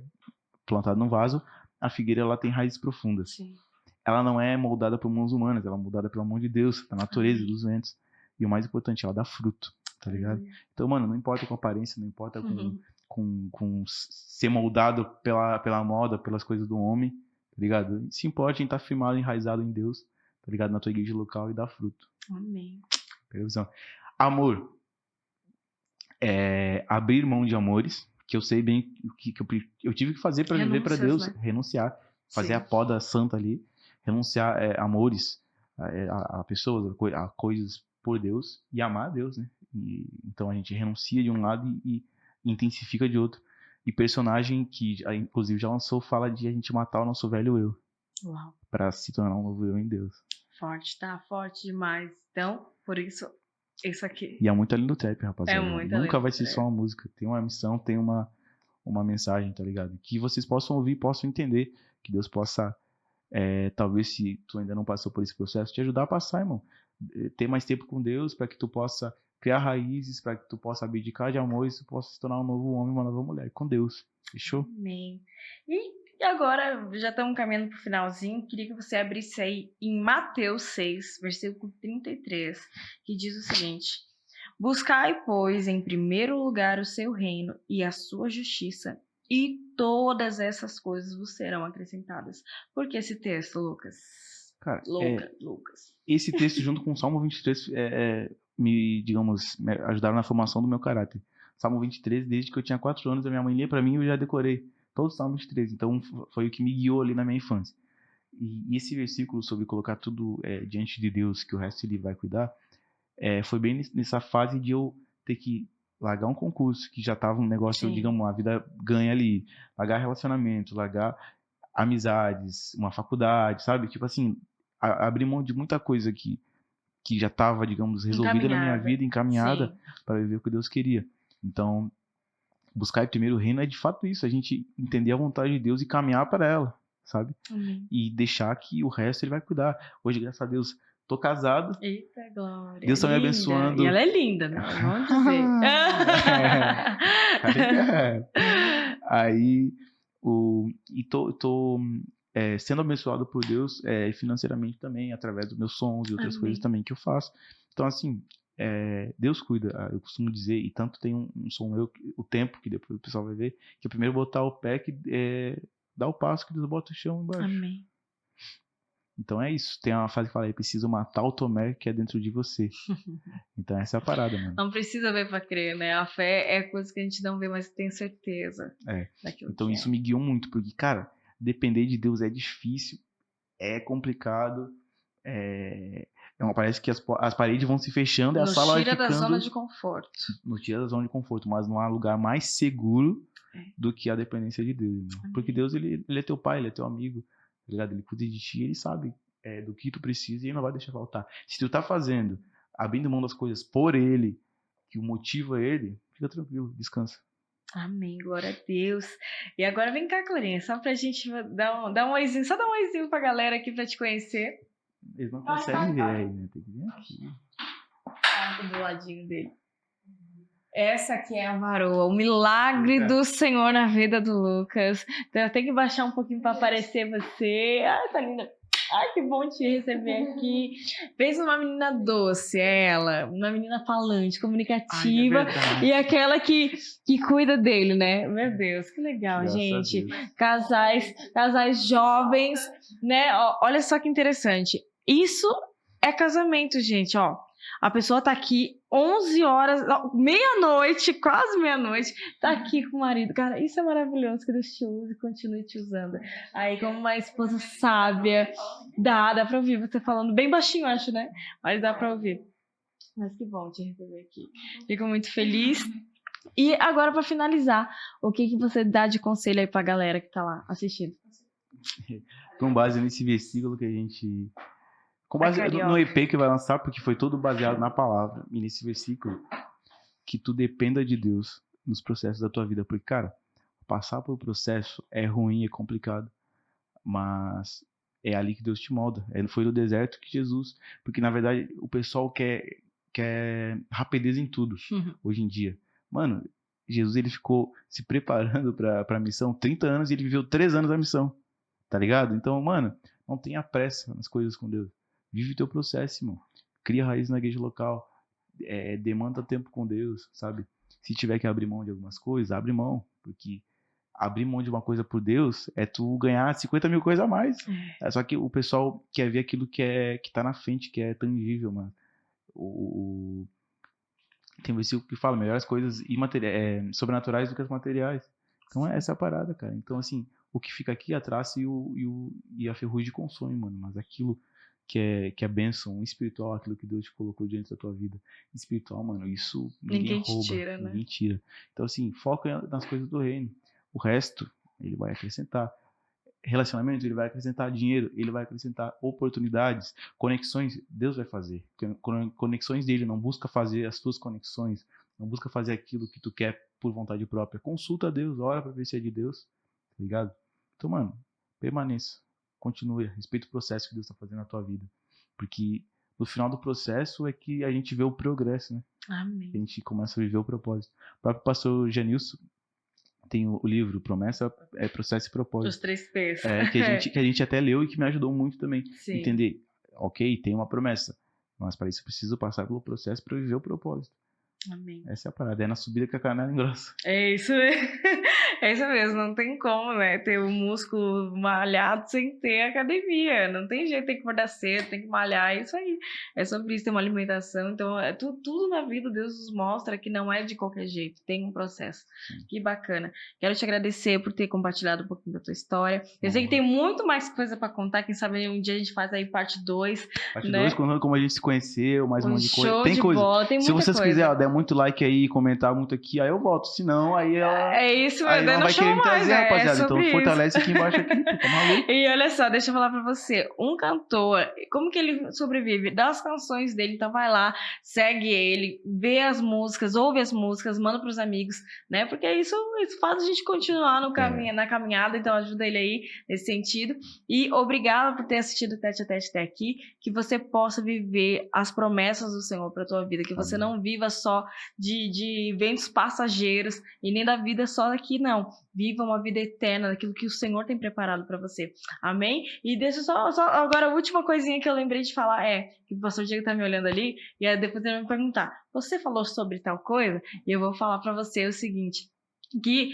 plantado num vaso, a figueira ela tem raízes profundas. Sim. Ela não é moldada por mãos humanas, ela é moldada pela mão de Deus, da natureza, dos ventos. E o mais importante, ela dá fruto, tá ligado? Então, mano, não importa com a aparência, não importa com ser moldado pela moda, pelas coisas do homem, tá ligado? Se importa em estar firmado, enraizado em Deus, tá ligado? Na tua igreja local e dar fruto. Amém. Televisão. Amor. Abrir mão de amores, que eu sei bem que eu tive que fazer para viver para Deus, né? Renunciar, fazer a poda santa ali, renunciar amores a pessoas, a coisas por Deus e amar a Deus, né? Então a gente renuncia de um lado e intensifica de outro. E personagem que inclusive já lançou fala de a gente matar o nosso velho eu. Uau. Para se tornar um novo eu em Deus. Forte, tá? Forte demais. Então, por isso aqui. E é muito ali no trap, rapaziada. Nunca vai ser só uma música. Tem uma missão, tem uma mensagem, tá ligado? Que vocês possam ouvir, possam entender. Que Deus possa, talvez se tu ainda não passou por esse processo, te ajudar a passar, irmão. Ter mais tempo com Deus para que tu possa criar raízes, para que tu possa abdicar de amor e tu possa se tornar um novo homem, uma nova mulher. Com Deus. Fechou? Amém. E agora, já estamos caminhando para o finalzinho, queria que você abrisse aí em Mateus 6, versículo 33, que diz o seguinte: buscai, pois, em primeiro lugar o seu reino e a sua justiça, e todas essas coisas vos serão acrescentadas. Por que esse texto, Lucas? Cara, Lucas. Esse texto, junto com o Salmo 23, me ajudaram na formação do meu caráter. Salmo 23, desde que eu tinha 4 anos, a minha mãe lia pra mim e eu já decorei todo o Salmo 23. Então, foi o que me guiou ali na minha infância. E esse versículo sobre colocar tudo diante de Deus, que o resto ele vai cuidar, foi bem nessa fase de eu ter que largar um concurso, que já tava um negócio, digamos, a vida ganha ali. Largar relacionamento, largar amizades, uma faculdade, sabe? Tipo assim, abrir mão de muita coisa aqui que já estava, digamos, resolvida na minha vida, encaminhada para viver o que Deus queria. Então, buscar primeiro o reino é de fato isso, a gente entender a vontade de Deus e caminhar para ela, sabe? E deixar que o resto ele vai cuidar. Hoje, graças a Deus, tô casado. Eita, glória. Deus tá me abençoando. E ela é linda, né? Vamos dizer. Aí, tô sendo abençoado por Deus financeiramente também, através dos meus sons e outras coisas também que eu faço. Então, assim, Deus cuida, eu costumo dizer, e tanto tem um som meu, o tempo, que depois o pessoal vai ver, que é primeiro botar o pé, que dá o passo, que Deus bota o chão embaixo. Amém. Então é isso, tem uma frase que fala aí, preciso matar o Tomé que é dentro de você. Então essa é a parada, mano. Não precisa ver pra crer, né? A fé é coisa que a gente não vê, mas tem certeza. Então isso me guiou muito, porque, cara, depender de Deus é difícil, é complicado, parece que as paredes vão se fechando e a sala vai ficando... Nos tira da zona de conforto. Nos tira da zona de conforto, mas não há lugar mais seguro do que a dependência de Deus. Porque Deus, ele é teu pai, ele é teu amigo, tá ligado? Ele cuida de ti, ele sabe do que tu precisa e ele não vai deixar faltar. Se tu tá fazendo, abrindo mão das coisas por ele, que o motivo é ele, fica tranquilo, descansa. Amém, glória a Deus. E agora vem cá, Clarinha, só pra gente dar um oizinho, só dar um oizinho pra galera aqui pra te conhecer. Eles não conseguem ver aí, né? Tem que vir aqui. Aqui do ladinho dele. Essa aqui é a varoa, o milagre do Senhor na vida do Lucas. Então eu tenho que baixar um pouquinho pra aparecer você. Ai, tá linda. Ai, que bom te receber aqui. Fez uma menina doce, ela. Uma menina falante, comunicativa. Ai, e aquela que cuida dele, né? Meu Deus, que legal, graças gente. Casais jovens, né? Olha só que interessante. Isso é casamento, gente, ó. A pessoa tá aqui 11 horas, meia-noite, quase meia-noite, tá aqui com o marido. Cara, isso é maravilhoso, que Deus te use e continue te usando. Aí, como uma esposa sábia, dá pra ouvir você falando bem baixinho, acho, né? Mas dá pra ouvir. Mas que bom te receber aqui. Fico muito feliz. E agora, pra finalizar, o que você dá de conselho aí pra galera que tá lá assistindo? Com base nesse versículo que a gente... Com base no EP que vai lançar, porque foi todo baseado na palavra e nesse versículo, que tu dependa de Deus nos processos da tua vida. Porque, cara, passar por processo é ruim, é complicado, mas é ali que Deus te molda. Foi no deserto que Jesus... Porque, na verdade, o pessoal quer rapidez em tudo, hoje em dia. Mano, Jesus, ele ficou se preparando pra missão 30 anos e ele viveu 3 anos a missão, tá ligado? Então, mano, não tenha pressa nas coisas com Deus. Vive o teu processo, irmão. Cria raiz na igreja local. Demanda tempo com Deus, sabe? Se tiver que abrir mão de algumas coisas, abre mão. Porque abrir mão de uma coisa por Deus é tu ganhar 50 mil coisas a mais. Só que o pessoal quer ver aquilo que tá na frente, que é tangível, mano. Tem um versículo que fala melhores coisas sobrenaturais do que as materiais. Então essa é a parada, cara. Então, assim, o que fica aqui atrás e a ferrugem consome, mano. Mas aquilo que é bênção espiritual, aquilo que Deus te colocou diante da tua vida espiritual, mano, isso ninguém rouba, tira, né? Ninguém tira. Então, assim, foca nas coisas do reino. O resto, ele vai acrescentar. Relacionamento, ele vai acrescentar dinheiro, ele vai acrescentar oportunidades, conexões, Deus vai fazer. Conexões dele, não busca fazer as tuas conexões, não busca fazer aquilo que tu quer por vontade própria. Consulta a Deus, ora pra ver se é de Deus, tá ligado? Então, mano, permaneça. Continue, respeita o processo que Deus está fazendo na tua vida. Porque no final do processo é que a gente vê o progresso, né? Amém. A gente começa a viver o propósito. O próprio pastor Janilson tem o livro Promessa, Processo e Propósito. Os 3 P's. Que a gente até leu e que me ajudou muito também. Sim. Entender, ok, tem uma promessa, mas para isso eu preciso passar pelo processo para viver o propósito. Amém. Essa é a parada, é na subida que a canela engrossa. É isso mesmo, não tem como, né, ter o músculo malhado sem ter academia, não tem jeito, tem que acordar cedo, tem que malhar, é isso aí, é sobre isso, ter uma alimentação, então tudo na vida Deus nos mostra que não é de qualquer jeito, tem um processo. Que bacana. Quero te agradecer por ter compartilhado um pouquinho da tua história, eu sei que tem muito mais coisa pra contar, quem sabe um dia a gente faz aí parte 2. Parte 2, contando como a gente se conheceu, mais um monte de coisa. Tem coisa. Bola, tem se vocês quiserem, der muito like aí, comentar muito aqui, aí eu volto, senão aí ela... É isso mesmo. Senão não vai querer chama me mais, trazer, rapaziada. Então sobre isso. fortalece aqui embaixo aqui, pô, tá maluco? E olha só, deixa eu falar pra você, um cantor, como que ele sobrevive? Das canções dele, então vai lá, segue ele, vê as músicas, ouve as músicas, manda pros amigos, né? Porque isso faz a gente continuar no caminho, na caminhada, então ajuda ele aí nesse sentido. E obrigada por ter assistido o Tete a Tete até aqui, que você possa viver as promessas do Senhor pra tua vida, que você não viva só de ventos passageiros e nem da vida só aqui, não. Viva uma vida eterna, daquilo que o Senhor tem preparado para você. Amém? E deixa só agora a última coisinha que eu lembrei de falar que o pastor Diego tá me olhando ali, e aí depois ele vai me perguntar, você falou sobre tal coisa? E eu vou falar para você o seguinte, que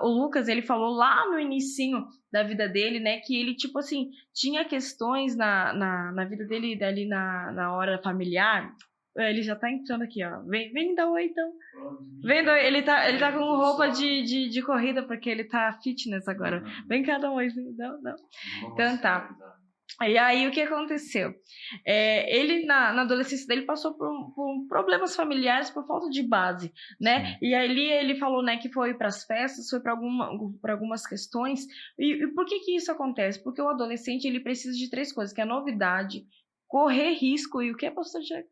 o Lucas, ele falou lá no inicinho da vida dele, né, que ele, tipo assim, tinha questões na vida dele, ali na hora familiar. Ele já tá entrando aqui, ó. Vem dar oi, então. Vendo, ele tá com roupa de corrida, porque ele tá fitness agora. Vem cá, dá um oizinho. Não. Então tá. E aí, o que aconteceu? Ele, na adolescência dele, passou por problemas familiares por falta de base, né? Sim. E ali ele falou, né, que foi para as festas, foi para algumas questões. E por que isso acontece? Porque o adolescente, ele precisa de 3 coisas, que é novidade, correr risco e o que, pastor Diego?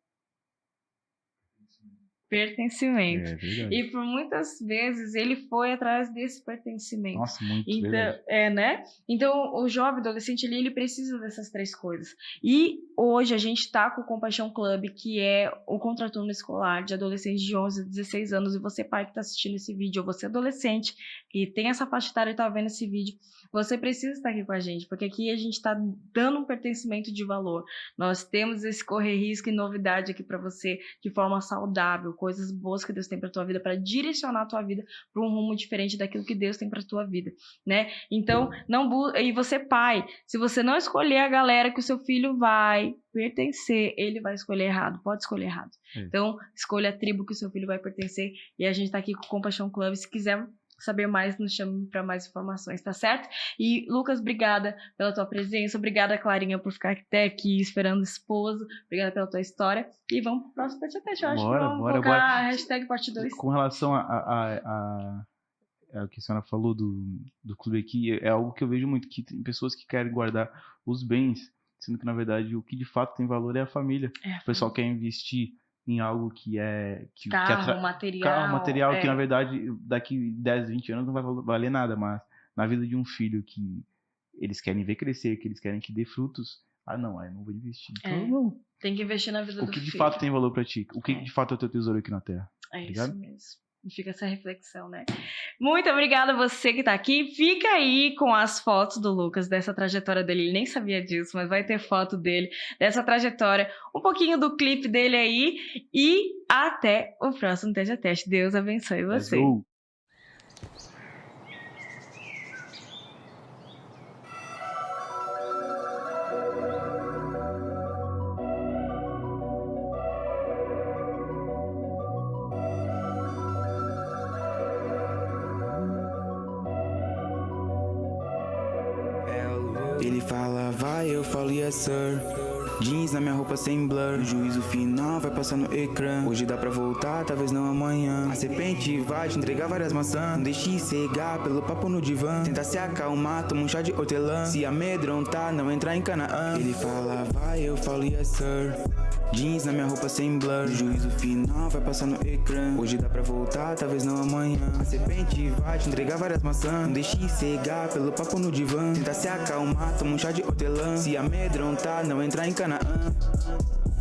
Pertencimento. E por muitas vezes ele foi atrás desse pertencimento. Nossa, muito então, verdade. Né? Então, o jovem adolescente ali, ele precisa dessas 3 coisas. E hoje a gente tá com o Compaixão Club, que é o contraturno escolar de adolescentes de 11 a 16 anos. E você, pai, que tá assistindo esse vídeo, ou você adolescente, que tem essa faixa etária e tá vendo esse vídeo, você precisa estar aqui com a gente, porque aqui a gente tá dando um pertencimento de valor. Nós temos esse correr risco e novidade aqui para você, de forma saudável, coisas boas que Deus tem para tua vida, para direcionar a tua vida para um rumo diferente daquilo que Deus tem para tua vida, né? Então, e você, pai, se você não escolher a galera que o seu filho vai pertencer, ele vai escolher errado, pode escolher errado. Então, escolha a tribo que o seu filho vai pertencer, e a gente tá aqui com o Compaixão Club. Se quiser saber mais, nos chame para mais informações, tá certo? E Lucas, obrigada pela tua presença, obrigada, Clarinha, por ficar até aqui esperando o esposo, obrigada pela tua história, e vamos pro próximo Tete a Tete. Eu acho que vamos colocar a hashtag parte 2. Com relação ao que a senhora falou do clube aqui, é algo que eu vejo muito, que tem pessoas que querem guardar os bens, sendo que, na verdade, o que de fato tem valor é a família. O pessoal quer investir em algo que é... material, que, na verdade, daqui 10, 20 anos não vai valer nada, mas na vida de um filho que eles querem ver crescer, que eles querem que dê frutos, não, aí não vou investir. Então, não. Tem que investir na vida do filho. O que de fato tem valor pra ti? O que de fato é o teu tesouro aqui na Terra? Isso mesmo. E fica essa reflexão, né? Muito obrigada a você que tá aqui. Fica aí com as fotos do Lucas, dessa trajetória dele. Ele nem sabia disso, mas vai ter foto dele, dessa trajetória, um pouquinho do clipe dele aí. E até o próximo Tete a Tete. Deus abençoe você. Ele fala, vai, eu falo, yes sir. Jeans na minha roupa sem blur. O juízo final vai passar no ecrã. Hoje dá pra voltar, talvez não amanhã. A serpente vai te entregar várias maçãs. Não deixe cegar pelo papo no divã. Tenta se acalmar, toma um chá de hortelã. Se amedrontar, não entrar em Canaã. Ele fala, vai, eu falo, yes sir. Jeans na minha roupa sem blur. O juízo final vai passar no ecrã. Hoje dá pra voltar, talvez não amanhã. A serpente vai te entregar várias maçãs. Não deixe cegar pelo papo no divã. Tenta se acalmar, toma um chá de hortelã. Se amedrontar, não entrar em Canaã.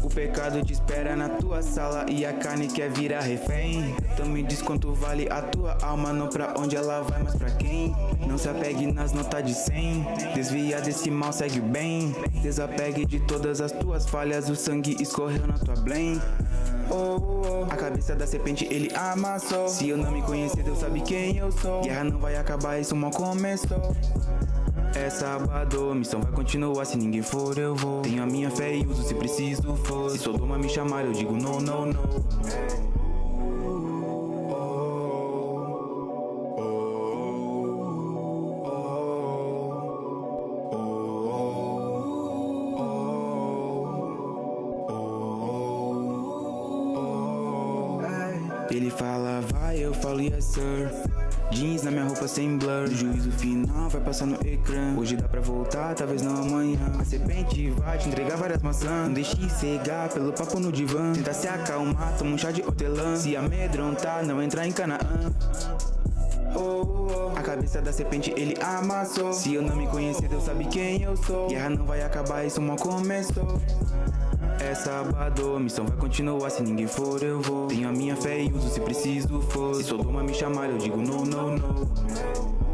O pecado te espera na tua sala e a carne quer virar refém. Então me diz quanto vale a tua alma, não pra onde ela vai, mas pra quem? Não se apegue nas notas de 100, desvia desse mal, segue o bem. Desapegue de todas as tuas falhas, o sangue escorreu na tua blame. A cabeça da serpente ele amassou. Se eu não me conhecer, Deus sabe quem eu sou. Guerra não vai acabar, isso mal começou. É sábado, missão vai continuar, se ninguém for eu vou. Tenho a minha fé e uso se preciso for. Se Sodoma me chamar eu digo no, no, no. Ele fala vai, eu falo yes sir. Jeans na minha roupa sem blur. O juízo final vai passar no ecrã. Hoje dá pra voltar, talvez não amanhã. A serpente vai te entregar várias maçãs. Não deixe cegar pelo papo no divã. Tenta se acalmar, toma um chá de hortelã. Se amedrontar, não entrar em Canaã. A cabeça da serpente ele amassou. Se eu não me conhecer, Deus sabe quem eu sou. Guerra não vai acabar, isso mal começou. É sábado, missão vai continuar. Se ninguém for, eu vou. Tenho a minha fé e uso se preciso for. Se Sodoma me chamar, eu digo no, no, no.